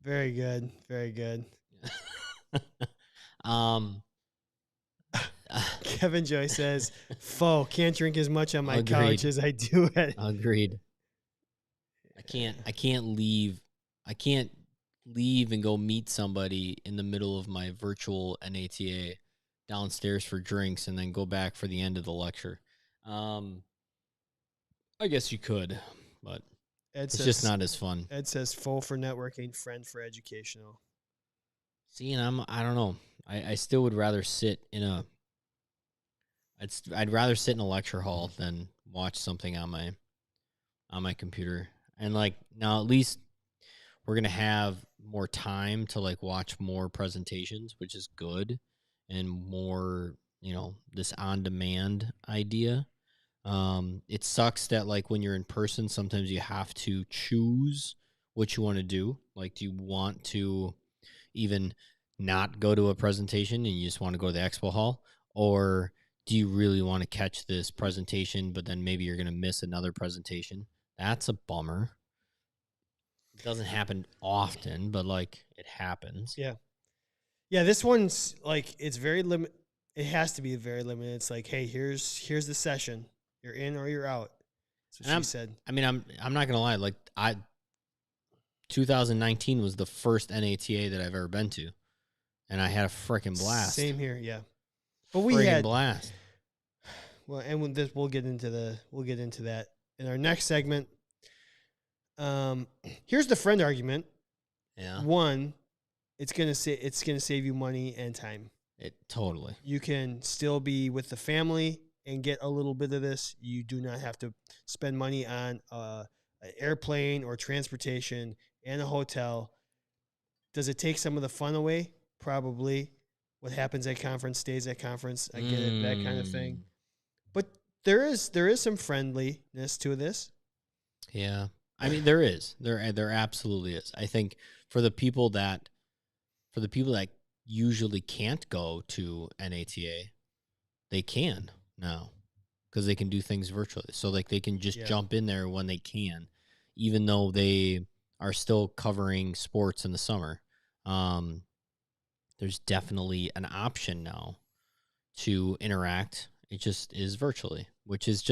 Very good. Very good. Kevin Joy says, "Foe, can't drink as much on my couch as I do at." Agreed. I can't leave. I can't leave and go meet somebody in the middle of my virtual NATA downstairs for drinks and then go back for the end of the lecture. I guess you could, but it's just not as fun. Ed says, "Foe for networking, friend for educational." See, and I don't know. I still would rather sit in a. I'd rather sit in a lecture hall than watch something on my computer. And like now, at least we're gonna have more time to like watch more presentations, which is good, and more this on demand idea. It sucks that like when you're in person, sometimes you have to choose what you want to do. Like, do you want to even not go to a presentation and you just want to go to the expo hall, or do you really want to catch this presentation, but then maybe you're going to miss another presentation? That's a bummer. It doesn't happen often, but like it happens. Yeah. Yeah, this one's like it's very limited. It has to be very limited. It's like, hey, here's the session. You're in or you're out. That's what she said. I mean, I'm not going to lie. Like 2019 was the first NATA that I've ever been to, and I had a freaking blast. Same here, yeah. But we had blast. Well, and with this, we'll get into that in our next segment. Here's the friend argument. Yeah. One, it's gonna save you money and time. It totally. You can still be with the family and get a little bit of this. You do not have to spend money on an airplane or transportation and a hotel. Does it take some of the fun away? Probably. What happens at conference stays at conference. I get it, that kind of thing. But there is some friendliness to this. Yeah. I mean, there is. There absolutely is. I think for the people that usually can't go to NATA, they can now because they can do things virtually. So like they can just jump in there when they can, even though they are still covering sports in the summer. There's definitely an option now to interact. It just is virtually, which is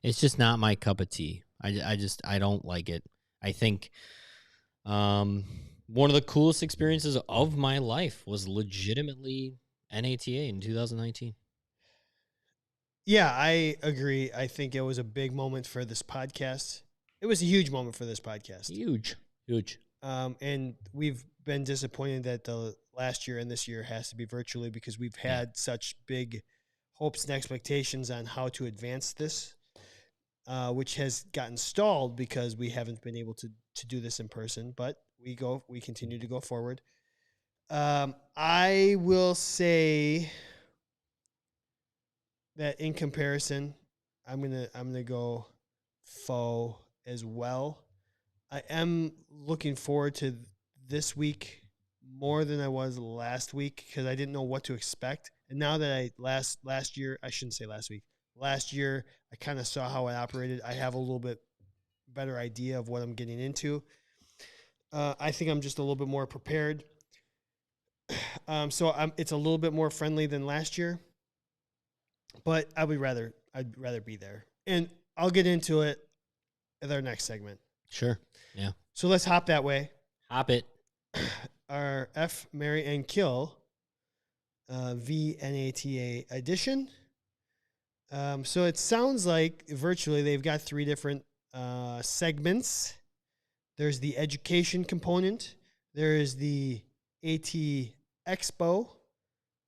it's just not my cup of tea. I don't like it. I think one of the coolest experiences of my life was legitimately NATA in 2019. Yeah, I agree. I think it was a big moment for this podcast. It was a huge moment for this podcast. Huge. And we've been disappointed that the last year and this year has to be virtually because we've had such big hopes and expectations on how to advance this, which has gotten stalled because we haven't been able to do this in person. But we continue to go forward. I will say that in comparison, I'm gonna go faux as well. I am looking forward to this week more than I was last week because I didn't know what to expect. And now that last year, I shouldn't say last week. Last year, I kind of saw how it operated. I have a little bit better idea of what I'm getting into. I think I'm just a little bit more prepared. It's a little bit more friendly than last year, but I'd rather be there. And I'll get into it at our next segment. Sure. Yeah. So let's hop that way. Hop it. Our F, Marry, and Kill VNATA edition. So it sounds like virtually they've got 3 different segments. There's the education component. There is the AT Expo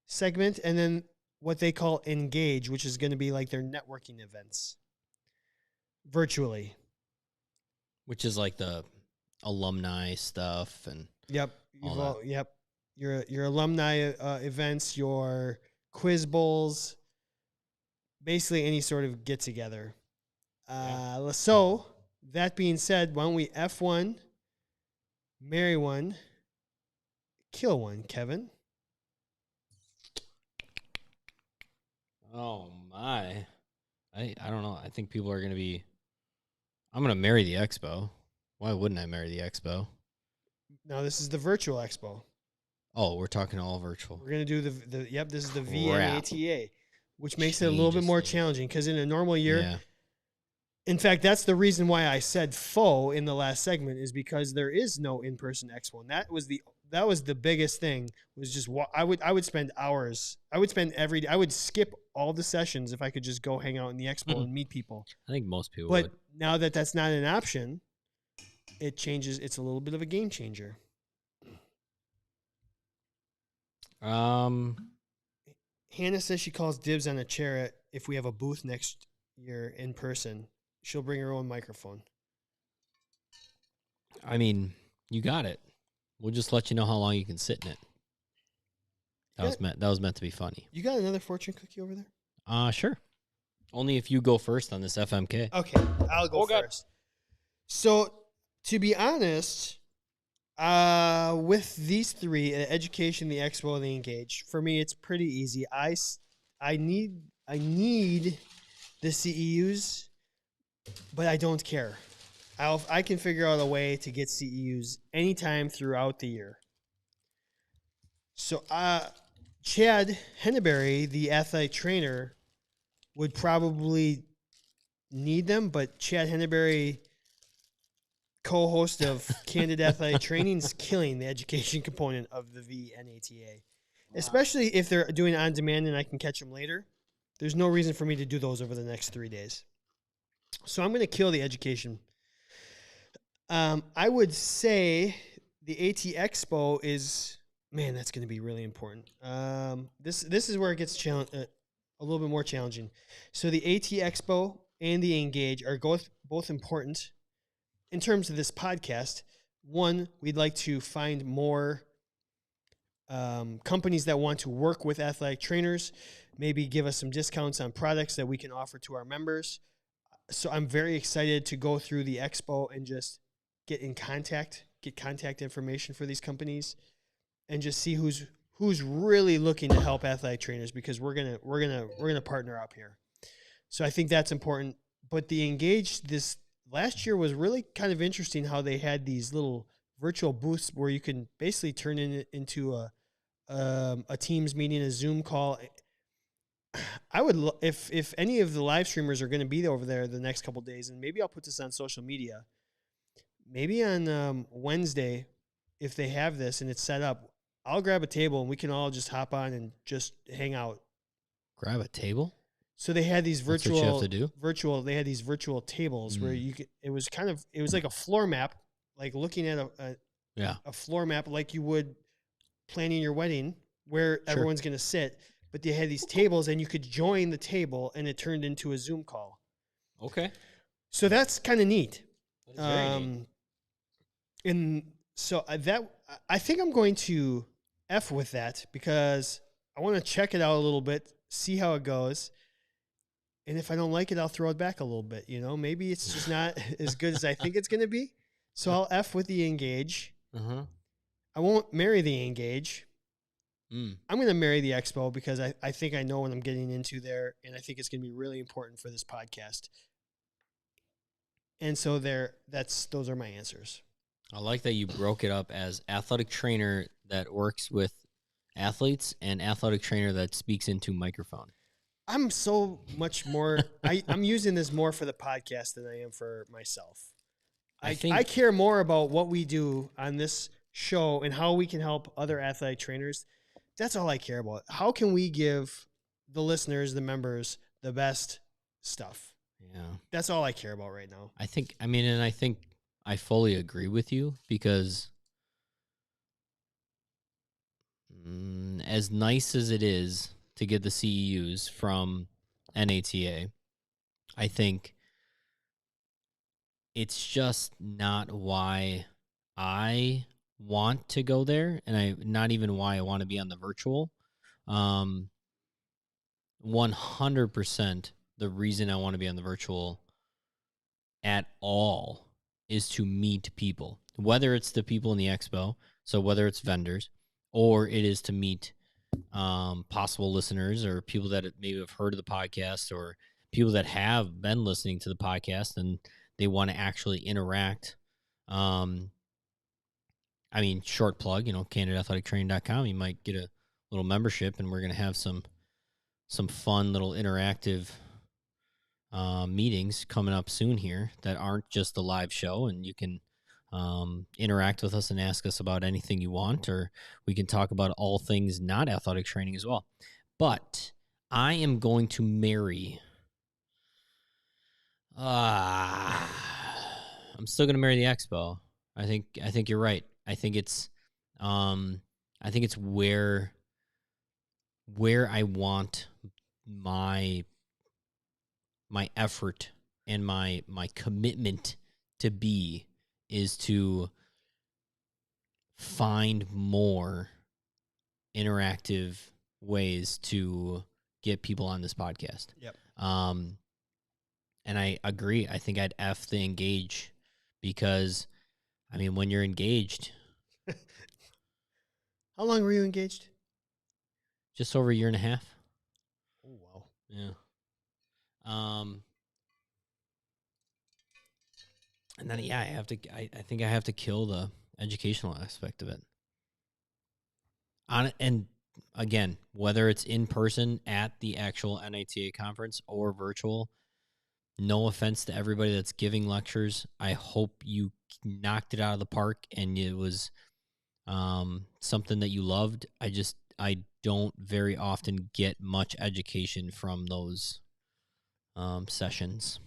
segment, and then what they call Engage, which is going to be like their networking events virtually. Which is like the alumni stuff and Yep. Your alumni events, your quiz bowls, basically any sort of get together. So that being said, why don't we F1, marry one, kill one, Kevin? Oh my. I don't know. I think people are going to be I'm going to marry the expo. Why wouldn't I marry the expo? Now this is the virtual expo. Oh, we're talking all virtual. We're going to do this is the VNATA, which makes it a little bit Changes more things. challenging because in a normal year, Yeah. in fact, that's the reason why I said faux in the last segment is because there is no in-person expo. And that was the biggest thing was just I would spend hours. I would skip all the sessions if I could just go hang out in the expo and meet people. I think most people But would. now that that's not an option, it changes. It's a little bit of a game changer. Hannah says she calls dibs on a chair if we have a booth next year in person. She'll bring her own microphone. I mean, you got it. We'll just let you know how long you can sit in it. That was meant to be funny. You got another fortune cookie over there? Sure. Only if you go first on this FMK. Okay, I'll go first. So, to be honest, with these 3, the education, the expo, and the engage, for me, it's pretty easy. I need the CEUs, but I don't care. I can figure out a way to get CEUs anytime throughout the year. So, Chad Henneberry, the athletic trainer, would probably need them, but Chad Henneberry, co-host of Candid Athletic Training, is killing the education component of the VNATA, especially if they're doing on demand and I can catch them later. There's no reason for me to do those over the next 3 days. So I'm going to kill the education. I would say the AT Expo is, man, that's going to be really important. This is where it gets a little bit more challenging. So the AT Expo and the Engage are both important in terms of this podcast. One, we'd like to find more companies that want to work with athletic trainers, maybe give us some discounts on products that we can offer to our members. So I'm very excited to go through the expo and just get contact information for these companies and just see who's really looking to help athletic trainers, because we're gonna partner up here. So I think that's important. But the Engage this last year was really kind of interesting how they had these little virtual booths where you can basically turn it into a Teams meeting, a Zoom call. I would if any of the live streamers are going to be over there the next couple of days, and maybe I'll put this on social media. Maybe on Wednesday, if they have this and it's set up, I'll grab a table and we can all just hop on and just hang out. Grab a table? So they had these That's what you have to do? they had these virtual tables where Mm. you could, it was like a floor map, like looking at Yeah. a floor map like you would planning your wedding where Sure. everyone's going to sit, but they had these tables and you could join the table and it turned into a Zoom call. Okay. So that's kind of neat. That is very neat. And so I think I'm going to F with that because I want to check it out a little bit, see how it goes. And if I don't like it, I'll throw it back a little bit. Maybe it's just not as good as I think it's going to be. So I'll F with the engage. Uh-huh. I won't marry the engage. Mm. I'm going to marry the expo because I think I know what I'm getting into there. And I think it's going to be really important for this podcast. And so those are my answers. I like that you broke it up as athletic trainer that works with athletes and athletic trainer that speaks into microphone. I'm so much more. I'm using this more for the podcast than I am for myself. I care more about what we do on this show and how we can help other athletic trainers. That's all I care about. How can we give the listeners, the members, the best stuff? Yeah. That's all I care about right now. I think I fully agree with you because as nice as it is to get the CEUs from NATA, I think it's just not why I want to go there, and not even why I want to be on the virtual. 100% the reason I want to be on the virtual at all is to meet people, whether it's the people in the expo, so whether it's vendors, or it is to meet possible listeners or people that maybe have heard of the podcast or people that have been listening to the podcast and they want to actually interact. Short plug, candidathletictraining.com. You might get a little membership, and we're going to have some fun little interactive meetings coming up soon here that aren't just the live show, and you can interact with us and ask us about anything you want, or we can talk about all things not athletic training as well. But I am going to marry. I'm still going to marry the expo. I think you're right. I think it's where I want my effort and my commitment to be is to find more interactive ways to get people on this podcast. Yep. And I agree. I think I'd F the engage because, when you're engaged. How long were you engaged? Just over a year and a half. Oh, wow. Yeah. And then, yeah, I think I have to kill the educational aspect of it. And again, whether it's in person at the actual NATA conference or virtual, no offense to everybody that's giving lectures. I hope you knocked it out of the park and it was something that you loved. I don't very often get much education from those sessions.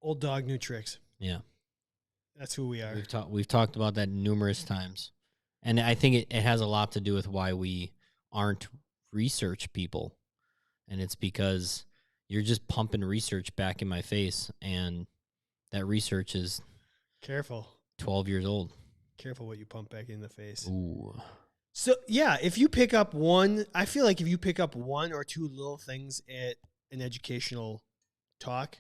Old dog, new tricks. Yeah. That's who we are. We've talked about that numerous times. And I think it has a lot to do with why we aren't research people. And it's because you're just pumping research back in my face. And that research is careful 12 years old. Careful what you pump back in the face. Ooh. So, yeah, if you pick up I feel like if you pick up one or two little things at an educational talk,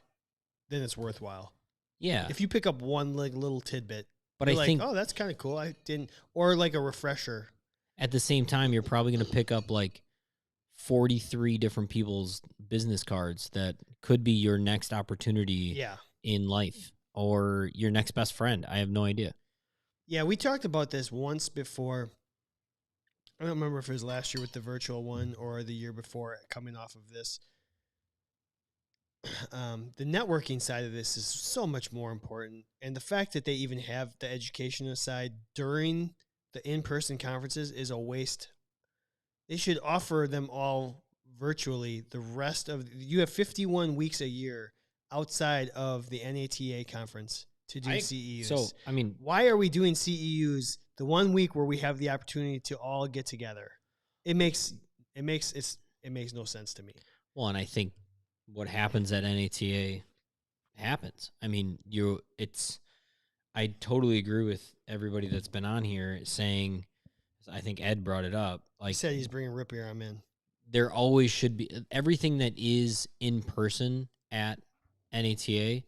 then it's worthwhile. Yeah. If you pick up one little tidbit, but I think, oh, that's kind of cool. I didn't, or like a refresher. At the same time, you're probably going to pick up like 43 different people's business cards that could be your next opportunity in life or your next best friend. I have no idea. Yeah, we talked about this once before. I don't remember if it was last year with the virtual one or the year before coming off of this. The networking side of this is so much more important. And the fact that they even have the educational side during the in-person conferences is a waste. They should offer them all virtually the rest of you have 51 weeks a year outside of the NATA conference to do CEUs. So, I mean, why are we doing CEUs the 1 week where we have the opportunity to all get together? It makes no sense to me. well, and I think what happens at NATA happens. I mean, I totally agree with everybody that's been on here saying, I think Ed brought it up. He Like, said he's bringing Rip here. I'm in. there always should be everything that is in person at NATA,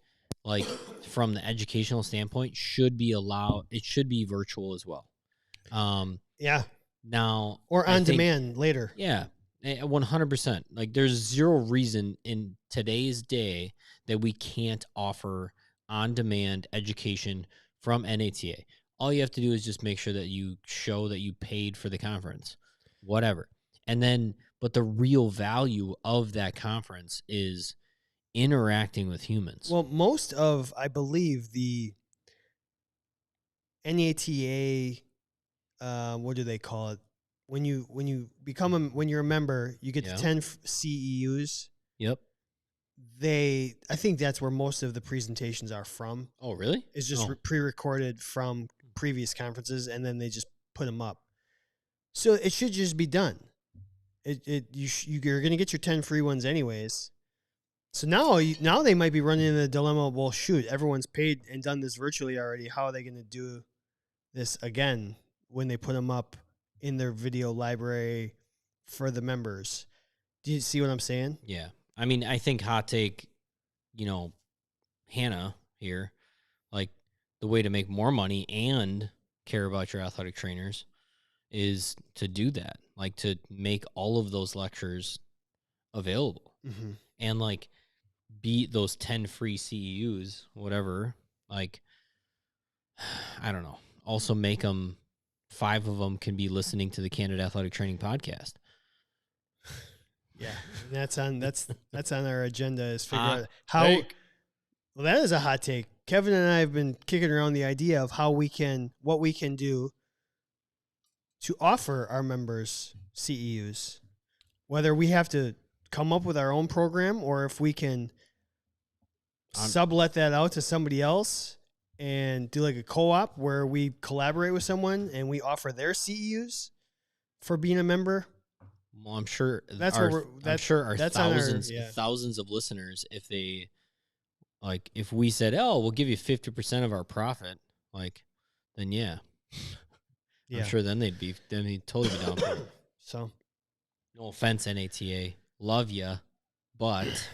like from the educational standpoint, should be allowed. It should be virtual as well. Yeah. Now, Or on demand later. Yeah, 100%. Like, there's zero reason in today's day that we can't offer on-demand education from NATA. All you have to do is just make sure that you show that you paid for the conference, whatever. And then, but the real value of that conference is interacting with humans. Well, most of, I believe, the NATA, what do they call it? When you're a member, you get the 10 CEUs. Yep. I think that's where most of the presentations are from. Oh, really? It's just pre-recorded from previous conferences, and then they just put them up. So it should just be done. You're going to get your 10 free ones anyways. So now they might be running into the dilemma, well, shoot, everyone's paid and done this virtually already. How are they going to do this again when they put them up in their video library for the members? Do you see what I'm saying? Yeah. I mean, I think hot take, Hannah here, like, the way to make more money and care about your athletic trainers is to do that, like to make all of those lectures available and like beat those 10 free CEUs, whatever. Like, I don't know. Also make them 5 of them can be listening to the Candid Athletic Training podcast. Yeah, that's on our agenda is figure out how. Take. Well, that is a hot take. Kevin and I have been kicking around the idea of what we can do to offer our members CEUs, whether we have to come up with our own program or if we can sublet that out to somebody else and do like a co-op where we collaborate with someone and we offer their CEUs for being a member. Well, I'm sure that's thousands of listeners, if they like, if we said, "Oh, we'll give you 50% of our profit," like, then yeah. I'm sure then they'd totally be down for it. So, no offense, NATA, love ya, but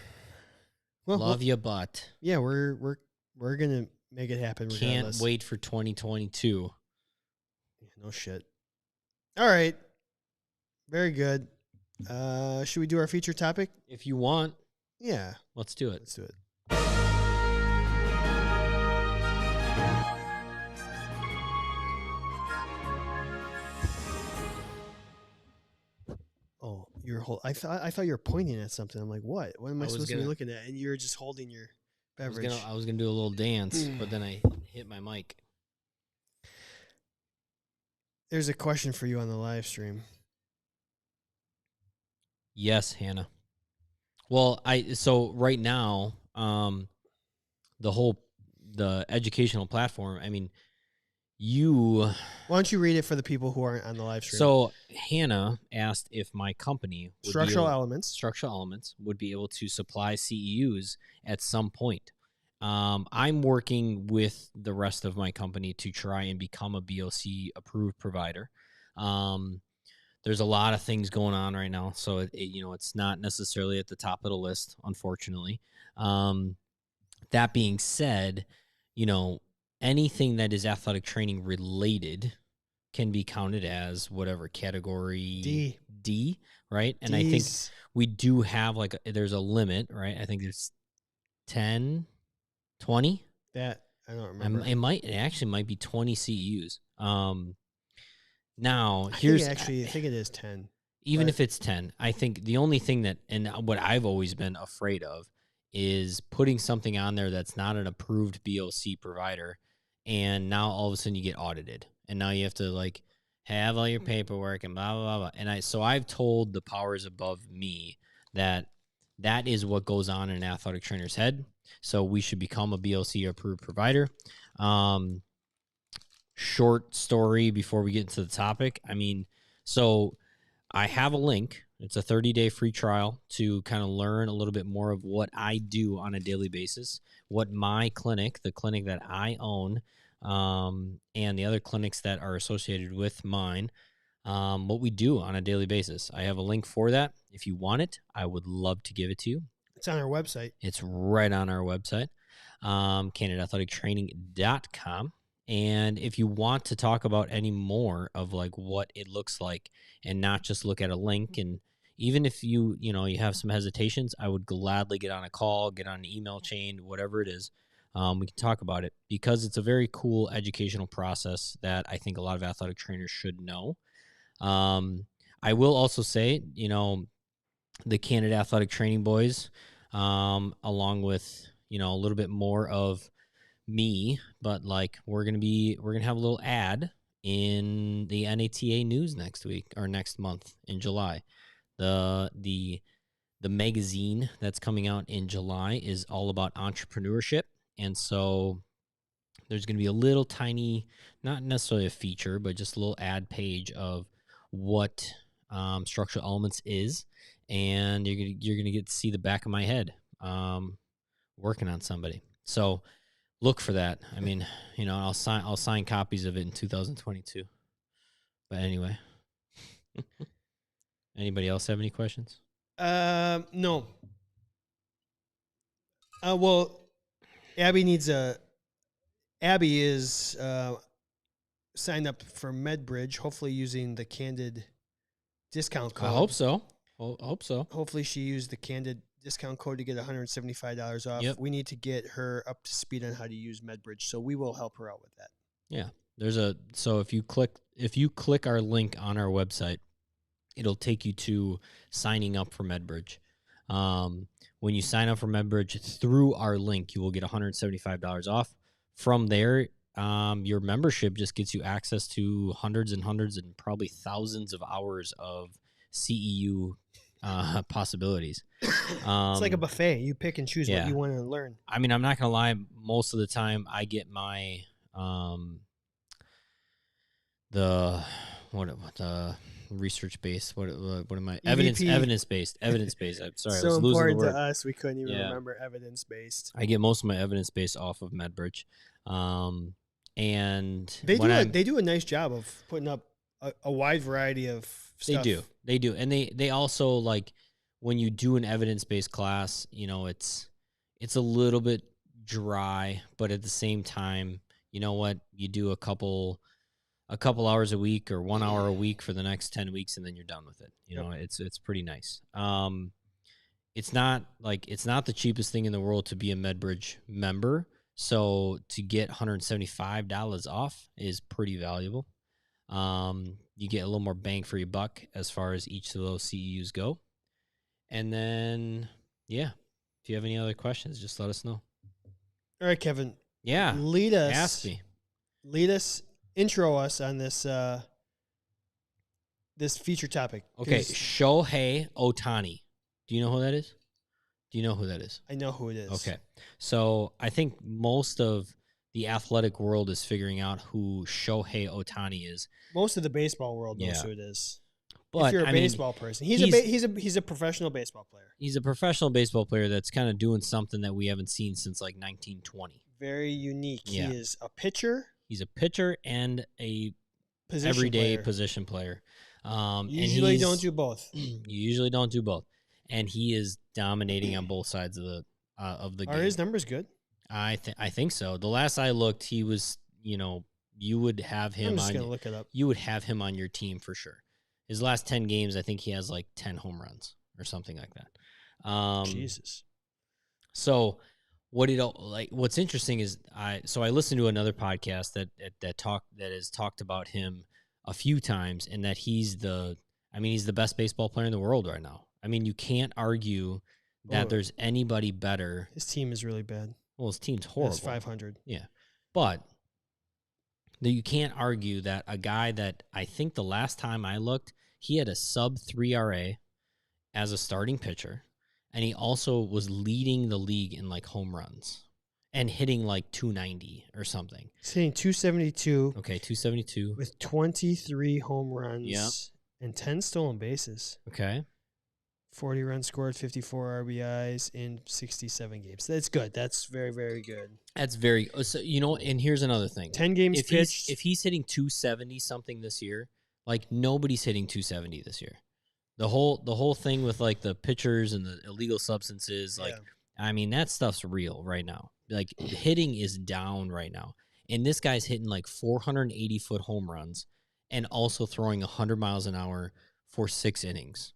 yeah, we're gonna make it happen. Regardless. Can't wait for 2022. No shit. All right. Very good. Should we do our feature topic? If you want. Yeah. Let's do it. Oh, I thought you were pointing at something. I'm like, what? What am I supposed to be looking at? And you're just holding your beverage. I was gonna do a little dance, but then I hit my mic. There's a question for you on the live stream. Yes, Hannah. Well, so right now, the educational platform, I mean, why don't you read it for the people who aren't on the live stream? So Hannah asked if my company Structural Elements would be able to supply CEUs at some point. I'm working with the rest of my company to try and become a BOC approved provider. There's a lot of things going on right now, so it's not necessarily at the top of the list, unfortunately. That being said, anything that is athletic training related can be counted as whatever category D, right? And I think we do have there's a limit, right? I think there's 10, 20. That I don't remember. It actually might be 20 CEUs. Now, I think it is 10. Even if it's 10, I think the only thing and what I've always been afraid of is putting something on there that's not an approved BOC provider, and now all of a sudden you get audited, and now you have to have all your paperwork and blah blah blah. And so I've told the powers above me, that is what goes on in an athletic trainer's head. So we should become a BLC approved provider. Short story before we get into the topic. I mean, so I have a link. It's a 30-day free trial to kind of learn a little bit more of what I do on a daily basis, what my clinic, the clinic that I own, and the other clinics that are associated with mine, what we do on a daily basis. I have a link for that. If you want it, I would love to give it to you. It's on our website. It's right on our website, candidathletictraining.com. And if you want to talk about any more of like what it looks like and not just look at a link, and even if you have some hesitations, I would gladly get on a call, get on an email chain, whatever it is. We can talk about it because it's a very cool educational process that I think a lot of athletic trainers should know. I will also say, the Candid Athletic Training boys, along with, a little bit more of me, but like we're gonna have a little ad in the NATA news next month in July. The magazine that's coming out in July is all about entrepreneurship, and so there's gonna be a little tiny, not necessarily a feature, but just a little ad page of what structural elements is, and you're gonna get to see the back of my head working on somebody. So look for that. I mean, I'll sign copies of it in 2022. But anyway, anybody else have any questions? No. Well, Abby is signed up for MedBridge, hopefully using the Candid discount code. I hope so. Hope so. Hopefully she used the Candid discount code to get $175 off. Yep. We need to get her up to speed on how to use MedBridge, so we will help her out with that. Yeah. So if you click our link on our website, it'll take you to signing up for MedBridge. When you sign up for MedBridge through our link, you will get $175 off. From there, your membership just gets you access to hundreds and hundreds and probably thousands of hours of CEU possibilities. It's like a buffet. You pick and choose what you want to learn. I mean, I'm not gonna lie. Most of the time, I get my the research based. What am I? Evidence based. I'm sorry, So I was losing the important word. to us, we couldn't even remember evidence based. I get most of my evidence based off of MedBridge, and they do a nice job of putting up a wide variety of stuff. They do, and they also, like, when you do an evidence based class, it's a little bit dry, but at the same time, you know what, you do a couple hours a week or 1 hour a week for the next 10 weeks, and then you're done with it. It's pretty nice. It's not the cheapest thing in the world to be a MedBridge member. So to get $175 off is pretty valuable. You get a little more bang for your buck as far as each of those CEUs go. And then, if you have any other questions, just let us know. All right, Kevin. Yeah. Ask me. Intro us on this this feature topic. Okay, Shohei Ohtani. Do you know who that is? I know who it is. Okay. So I think most of the athletic world is figuring out who Shohei Ohtani is. Most of the baseball world knows who it is. But if you're a baseball person, he's a professional baseball player. He's a professional baseball player that's kind of doing something that we haven't seen since like 1920. Very unique. Yeah. He is a pitcher. He's a pitcher and a everyday position player. Usually don't do both. You usually don't do both. And he is dominating on both sides of the game. Are his numbers good? I think so. The last I looked, he was, you would have him I'm just gonna look it up. You would have him on your team for sure. His last 10 games, I think he has like 10 home runs or something like that. Jesus. So what's interesting is I listened to another podcast that has talked about him a few times, and that he's the best baseball player in the world right now. I mean, you can't argue that there's anybody better. His team is really bad. Well, his team's horrible. It's 500. Yeah. But you can't argue that a guy that I think the last time I looked, he had a sub 3 RA as a starting pitcher, and he also was leading the league in like home runs and hitting like 290 or something. He's hitting 272. Okay, 272 with 23 home runs Yep. and 10 stolen bases. Okay. 40 runs scored, 54 RBIs in 67 games. That's good. That's very, very good. That's very so, and here's another thing. 10 games pitched. If he's hitting 270 something this year, like nobody's hitting 270 this year. The whole thing with like the pitchers and the illegal substances, like I mean, that stuff's real right now. Like hitting is down right now. And this guy's hitting like 480-foot home runs and also throwing 100 miles an hour for 6 innings.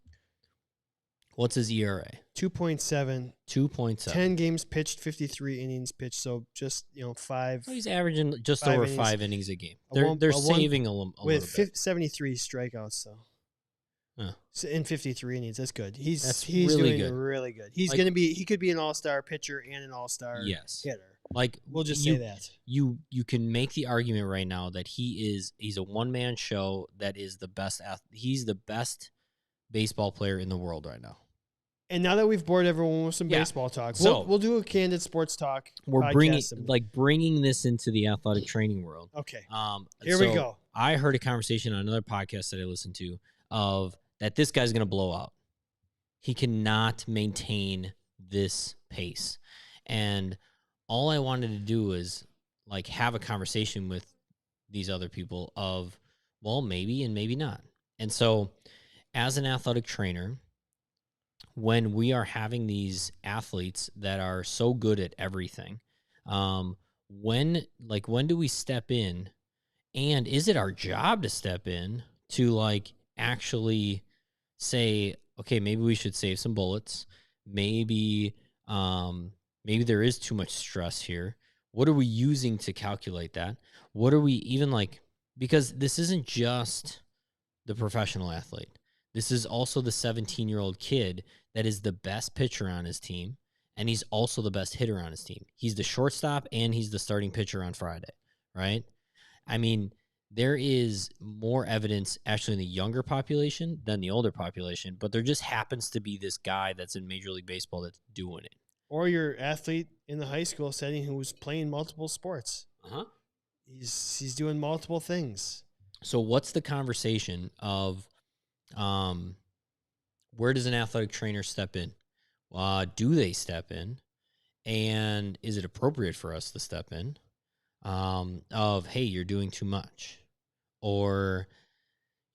What's his ERA? 2.7. 2.7. 10 games pitched, 53 innings pitched. So just, 5. Well, he's averaging just over 5 innings a game. A They're one- saving a little bit. 73 strikeouts, though. Huh. So in 53 innings, that's good. He's really doing good. really good. He's Like- he could be an all-star pitcher and an all-star hitter. Like We'll just say that. You can make the argument right now that he's a one-man show that is the best. He's the best baseball player in the world right now. And now that we've bored everyone with some baseball talk, So- we'll do a candid sports talk. We're podcast bringing this into the athletic training world. Okay. Here we go. I heard a conversation on another podcast that I listened to of that this guy's going to blow out. He cannot maintain this pace. And all I wanted to do is like have a conversation with these other people of, well, maybe and maybe not. And so as an athletic trainer, when we are having these athletes that are so good at everything, when do we step in, and is it our job to step in to like actually say, okay, maybe we should save some bullets. Maybe there is too much stress here. What are we using to calculate that? What are we even like, because this isn't just the professional athlete. This is also the 17-year-old kid that is the best pitcher on his team, and he's also the best hitter on his team. He's the shortstop, and he's the starting pitcher on Friday, right? I mean, there is more evidence actually in the younger population than the older population, but there just happens to be this guy that's in Major League Baseball that's doing it. Or your athlete in the high school setting who's playing multiple sports. Uh-huh. He's doing multiple things. So what's the conversation of where does an athletic trainer step in? Do they step in? And is it appropriate for us to step in? Of, hey, you're doing too much. Or,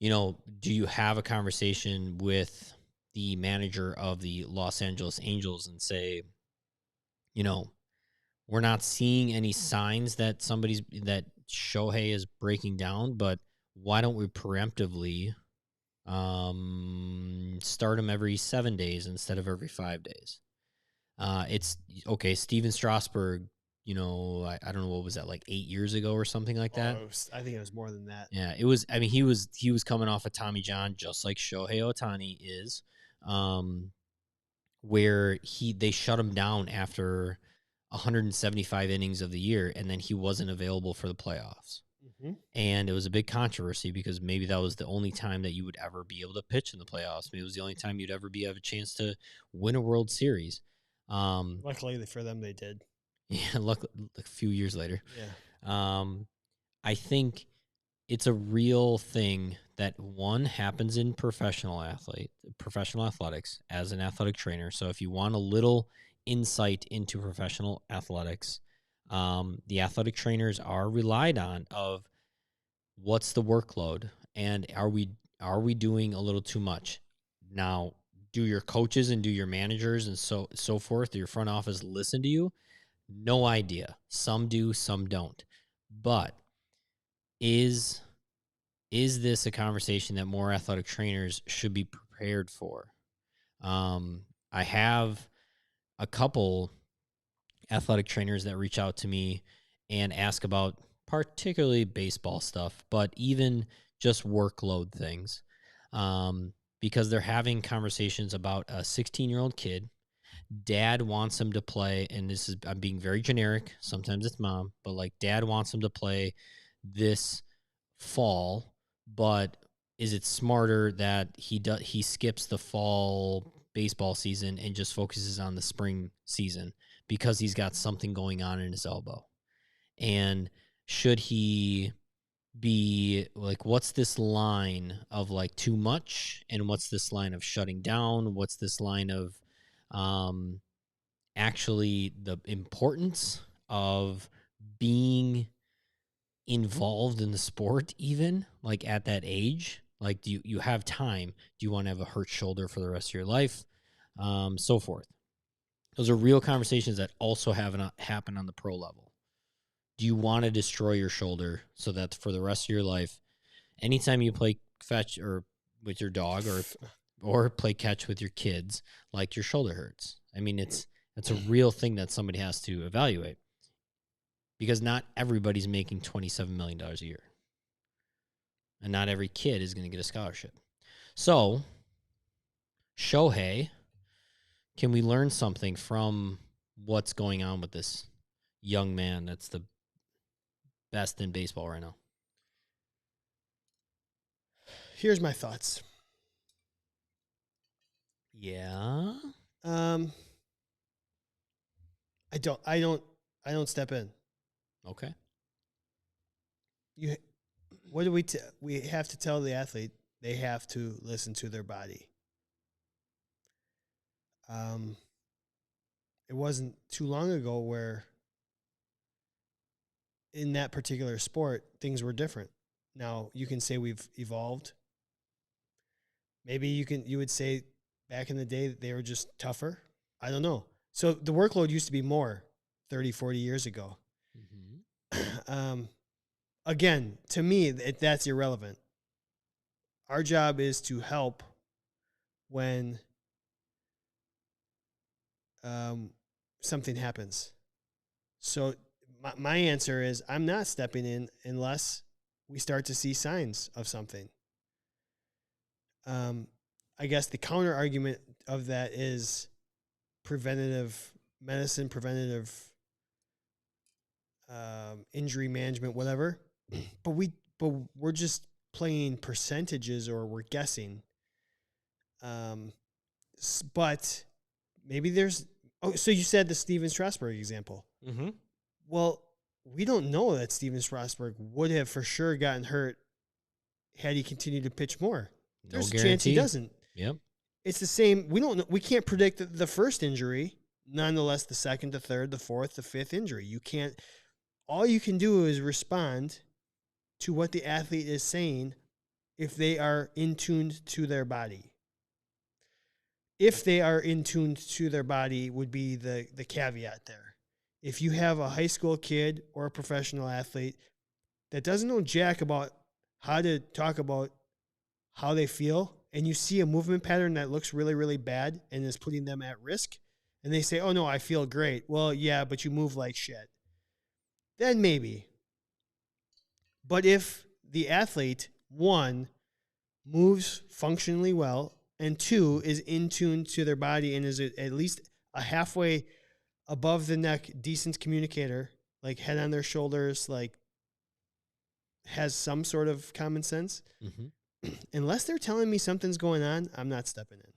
do you have a conversation with the manager of the Los Angeles Angels and say, we're not seeing any signs that that Shohei is breaking down, but why don't we preemptively start him every 7 days instead of every 5 days? It's okay. Steven Strasburg, I don't know, what was that, like 8 years ago or something like that? I think it was more than that. Yeah, it was. I mean, he was coming off of Tommy John, just like Shohei Ohtani is, where they shut him down after 175 innings of the year, and then he wasn't available for the playoffs. Mm-hmm. And it was a big controversy because maybe that was the only time that you would ever be able to pitch in the playoffs. Maybe it was the only time you'd ever have a chance to win a World Series. Luckily for them, they did. Yeah, look, a few years later. Yeah. I think it's a real thing that happens in professional athletics as an athletic trainer. So if you want a little insight into professional athletics, the athletic trainers are relied on of what's the workload, and are we doing a little too much? Now, do your coaches and do your managers and so forth, your front office listen to you? No idea. Some do, some don't. But is this a conversation that more athletic trainers should be prepared for? I have a couple athletic trainers that reach out to me and ask about particularly baseball stuff, but even just workload things, because they're having conversations about a 16-year-old kid. Dad wants him to play, and I'm being very generic. Sometimes it's mom, but like dad wants him to play this fall, but is it smarter that he skips the fall baseball season and just focuses on the spring season because he's got something going on in his elbow? And should he be like, what's this line of like too much, and what's this line of shutting down? What's this line of actually the importance of being involved in the sport, even like at that age? Like, do you have time? Do you want to have a hurt shoulder for the rest of your life? So forth. Those are real conversations that also happen on the pro level. Do you want to destroy your shoulder so that for the rest of your life, anytime you play fetch or with your dog or play catch with your kids, like your shoulder hurts? I mean, it's a real thing that somebody has to evaluate, because not everybody's making $27 million a year. And not every kid is going to get a scholarship. So, Shohei, can we learn something from what's going on with this young man that's the best in baseball right now? Here's my thoughts. Yeah. I don't step in. Okay. What do we have to tell the athlete? They have to listen to their body. It wasn't too long ago where in that particular sport, things were different. Now you can say we've evolved. Maybe you would say back in the day that they were just tougher. I don't know. So the workload used to be more 30, 40 years ago. Mm-hmm. Again, to me, that's irrelevant. Our job is to help when something happens. So my answer is I'm not stepping in unless we start to see signs of something. I guess the counter argument of that is preventative medicine, preventative injury management, whatever. But we're just playing percentages, or we're guessing. But maybe there's. Oh, so you said the Steven Strasburg example. Mm-hmm. Well, we don't know that Steven Strasburg would have for sure gotten hurt had he continued to pitch more. There's a chance he doesn't. Yep. It's the same. We don't know. We can't predict the first injury. Nonetheless, the second, the third, the fourth, the fifth injury. You can't. All you can do is respond to what the athlete is saying if they are in tune to their body. If they are in tune to their body would be the caveat there. If you have a high school kid or a professional athlete that doesn't know jack about how to talk about how they feel, and you see a movement pattern that looks really, really bad and is putting them at risk, and they say, oh, no, I feel great. Well, yeah, but you move like shit. Then maybe. But if the athlete, one, moves functionally well, and two, is in tune to their body and is at least a halfway above the neck decent communicator, like head on their shoulders, like has some sort of common sense, unless they're telling me something's going on, I'm not stepping in.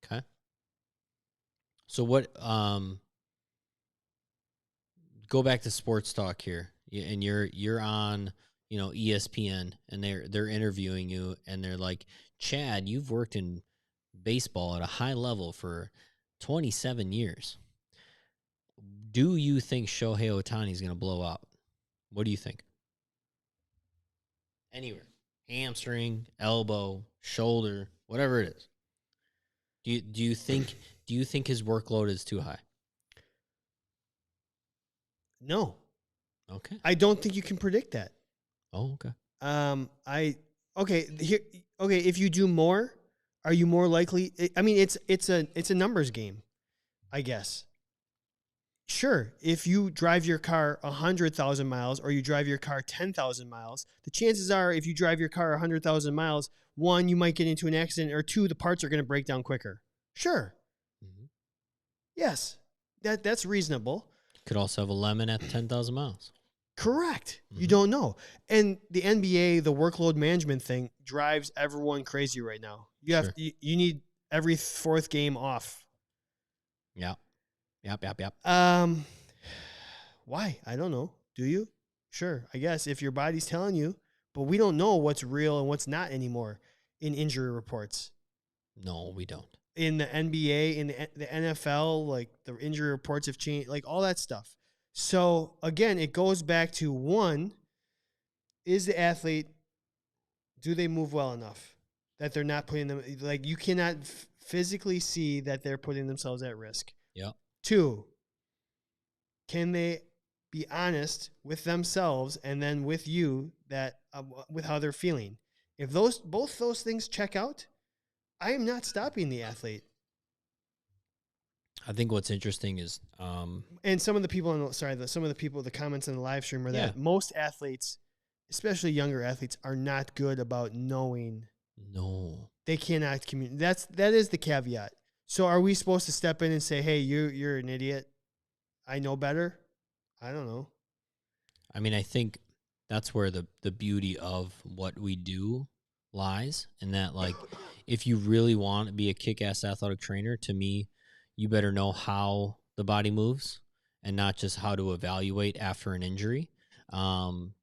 Okay. So what, go back to sports talk here, and you're on, ESPN, and they're interviewing you, and they're like, Chad, you've worked in baseball at a high level for 27 years. Do you think Shohei Ohtani is going to blow out? What do you think? Anywhere. Hamstring, elbow, shoulder, whatever it is. Do you think his workload is too high? No. Okay. I don't think you can predict that. Oh, okay. If you do more, are you more likely? I mean, it's a numbers game, I guess. Sure, if you drive your car 100,000 miles or you drive your car 10,000 miles, the chances are if you drive your car 100,000 miles, one, you might get into an accident, or two, the parts are going to break down quicker. Sure. Mm-hmm. Yes, that's reasonable. Could also have a lemon at 10,000 miles. Correct. You Mhm. don't know. And the NBA, the workload management thing drives everyone crazy right now. Sure. You need every fourth game off. Yeah. Yep. Um why? I don't know. Do you? Sure, I guess if your body's telling you, but we don't know what's real and what's not anymore in injury reports. No, we don't. In the NBA, in the NFL, like the injury reports have changed, like all that stuff. So again, it goes back to one, is the athlete, do they move well enough that they're not putting them, like you cannot physically see that they're putting themselves at risk. Yep. Two, can they be honest with themselves and then with you that with how they're feeling? If both those things check out, I am not stopping the athlete. I think what's interesting is, And some of the people some of the people, the comments in the live stream are yeah, that most athletes, especially younger athletes, are not good about knowing no. they cannot communicate. That is the caveat. So are we supposed to step in and say, "Hey, you're an idiot. I know better"? I don't know. I mean, I think that's where the beauty of what we do lies, in that, like, if you really want to be a kick-ass athletic trainer, to me, you better know how the body moves and not just how to evaluate after an injury,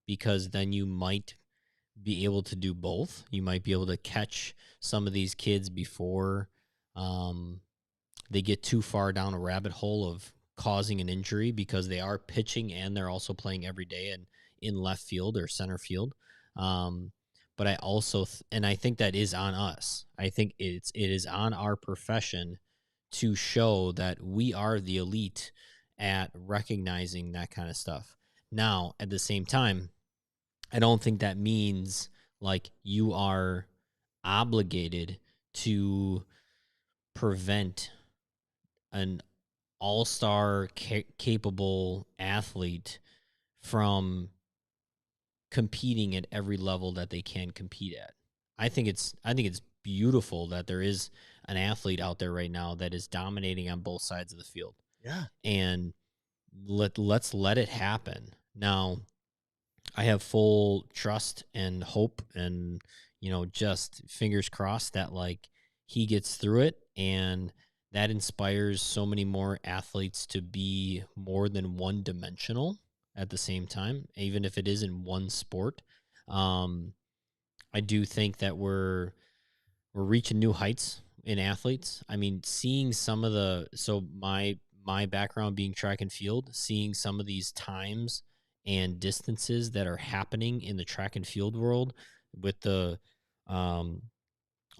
because then you might be able to do both. You might be able to catch some of these kids before um, they get too far down a rabbit hole of causing an injury, because they are pitching and they're also playing every day and in left field or center field. Um, but I also, and I think that is on us. I think it is on our profession to show that we are the elite at recognizing that kind of stuff. Now, at the same time, I don't think that means like you are obligated to prevent an all-star capable athlete from competing at every level that they can compete at. I think it's beautiful that there is an athlete out there right now that is dominating on both sides of the field. Yeah. And let's let it happen. Now, I have full trust and hope and, just fingers crossed that, like, he gets through it, and that inspires so many more athletes to be more than one dimensional at the same time, even if it is in one sport. Um, I do think that we're reaching new heights in athletes. I mean, seeing some of my background being track and field, seeing some of these times and distances that are happening in the track and field world with the um,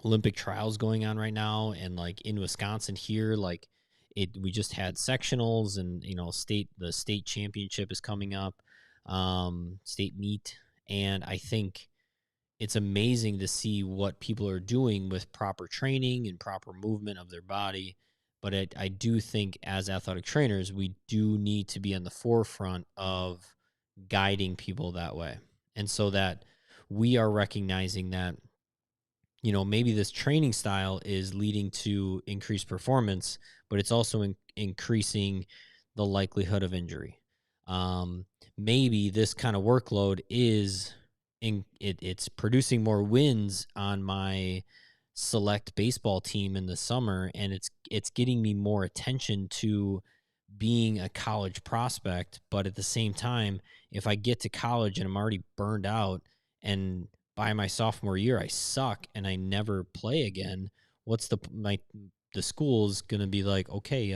Olympic trials going on right now, and like in Wisconsin here, like we just had sectionals, and the state championship is coming up, state meet, and I think it's amazing to see what people are doing with proper training and proper movement of their body. But I do think as athletic trainers, we do need to be on the forefront of guiding people that way. And so that we are recognizing that, maybe this training style is leading to increased performance, but it's also increasing the likelihood of injury. Um, Maybe this kind of workload is it's producing more wins on my select baseball team in the summer, and it's getting me more attention to being a college prospect. But at the same time, if I get to college and I'm already burned out, and by my sophomore year I suck and I never play again, what's the school's going to be like, okay,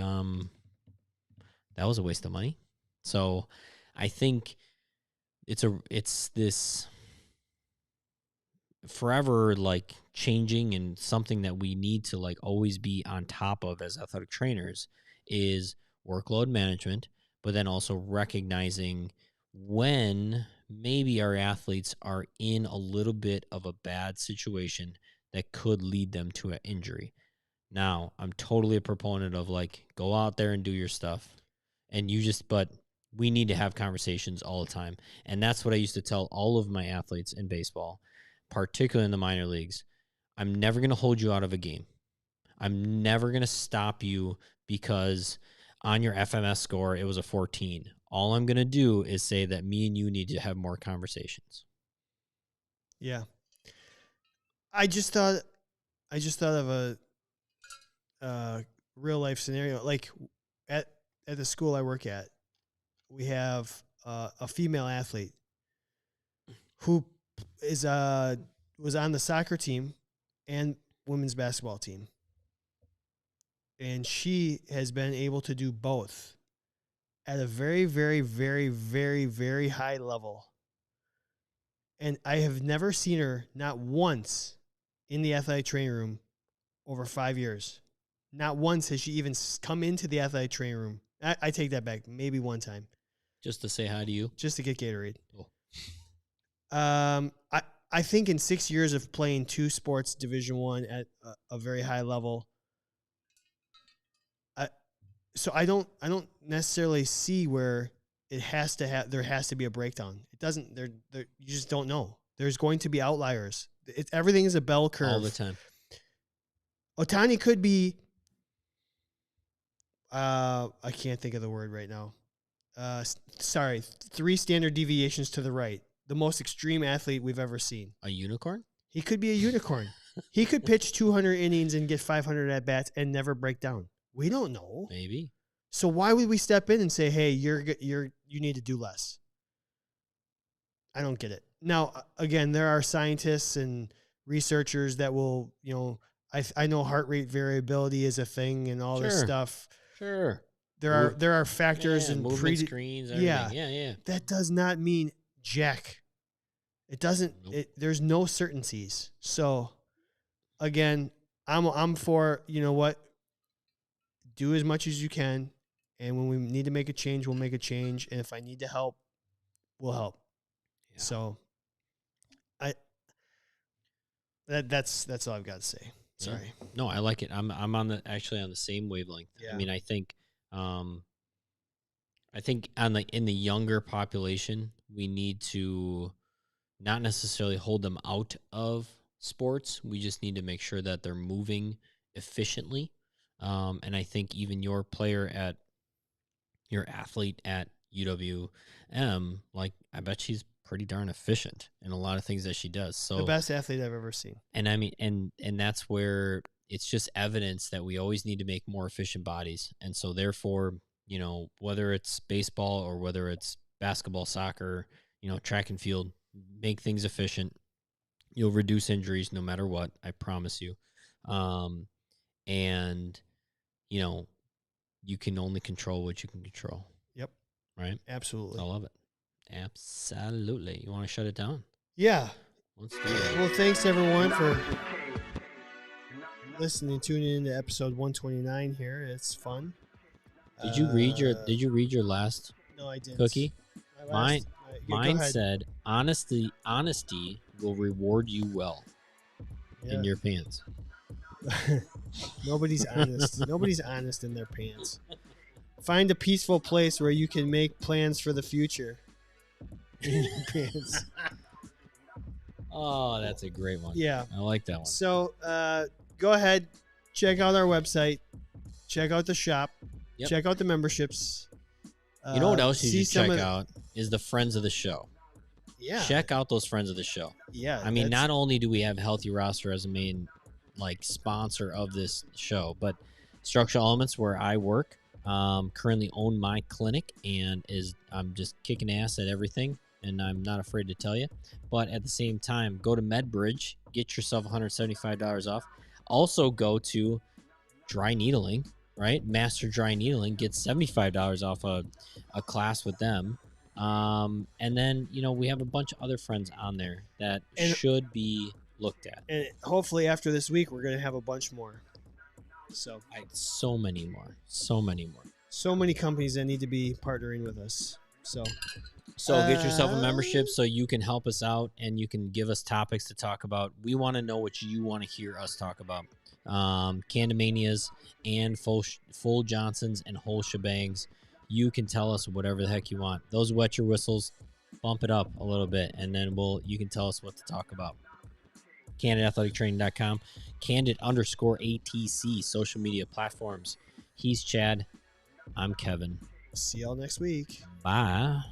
that was a waste of money. So I think it's this forever, like, changing, and something that we need to, like, always be on top of as athletic trainers is workload management, but then also recognizing when maybe our athletes are in a little bit of a bad situation that could lead them to an injury. Now, I'm totally a proponent of, like, go out there and do your stuff. But we need to have conversations all the time. And that's what I used to tell all of my athletes in baseball, particularly in the minor leagues. I'm never going to hold you out of a game. I'm never going to stop you because on your FMS score, it was a 14. All I'm going to do is say that me and you need to have more conversations. Yeah. I just thought of a real life scenario. Like at the school I work at, we have a female athlete who is was on the soccer team and women's basketball team. And she has been able to do both at a very, very, very, very, very high level. And I have never seen her, not once, in the athletic training room over 5 years. Not once has she even come into the athletic training room. I take that back. Maybe one time. Just to say hi to you? Just to get Gatorade. Oh. I think in 6 years of playing two sports, Division I at a very high level, I don't necessarily see where it has to have. There has to be a breakdown. It doesn't. There. You just don't know. There's going to be outliers. Everything is a bell curve All the time. Otani could be. I can't think of the word right now. Sorry, 3 standard deviations to the right. The most extreme athlete we've ever seen. A unicorn? He could be a unicorn. He could pitch 200 innings and get 500 at bats and never break down. We don't know. Maybe. So why would we step in and say, "Hey, you need to do less"? I don't get it. Now, again, there are scientists and researchers that will, I know heart rate variability is a thing and all this stuff. Sure. There are factors and movement screens. Everything. Yeah. That does not mean jack. It doesn't. Nope. There's no certainties. So, again, I'm for, you know what, do as much as you can, and when we need to make a change, we'll make a change, and if I need to help, we'll help. Yeah. So, that's all I've got to say. Sorry. Yeah. No, I like it. I'm actually on the same wavelength. Yeah. I mean, I think in the younger population, we need to not necessarily hold them out of sports. We just need to make sure that they're moving efficiently. And I think even your athlete at UWM, like, I bet she's pretty darn efficient in a lot of things that she does. So the best athlete I've ever seen. And I mean, and that's where it's just evidence that we always need to make more efficient bodies. And so therefore, whether it's baseball or whether it's basketball, soccer, track and field, make things efficient. You'll reduce injuries no matter what. I promise you. And you can only control what you can control. Yep. Right? Absolutely. I love it. Absolutely. You want to shut it down? Yeah. Let's do it. Well, thanks everyone for listening, tuning in to episode 129 here. It's fun. Did you read your last No, I didn't. Cookie? Mine said honesty will reward you well in your pants. Nobody's honest. Nobody's honest in their pants. Find a peaceful place where you can make plans for the future. In your pants. Oh, that's a great one. Yeah. I like that one. So go ahead, check out our website, check out the shop, check out the memberships. You know what else you should check out is the friends of the show. Yeah. Check out those friends of the show. Yeah. I mean, not only do we have Healthy Roster as a main sponsor of this show, but Structural Elements, where I work, currently own my clinic, and I'm just kicking ass at everything, and I'm not afraid to tell you. But at the same time, go to MedBridge, get yourself $175 off. Also go to Dry Needling, right? Master Dry Needling, get $75 off a class with them. And then, we have a bunch of other friends on there that should be looked at. And hopefully after this week, we're going to have a bunch more. So many more. So many companies that need to be partnering with us. So get yourself a membership so you can help us out and you can give us topics to talk about. We want to know what you want to hear us talk about. Candymanias and full Johnsons and whole shebangs. You can tell us whatever the heck you want. Those wet your whistles, bump it up a little bit, and then you can tell us what to talk about. CandidAthleticTraining.com, Candid_ATC, social media platforms. He's Chad. I'm Kevin. See y'all next week. Bye.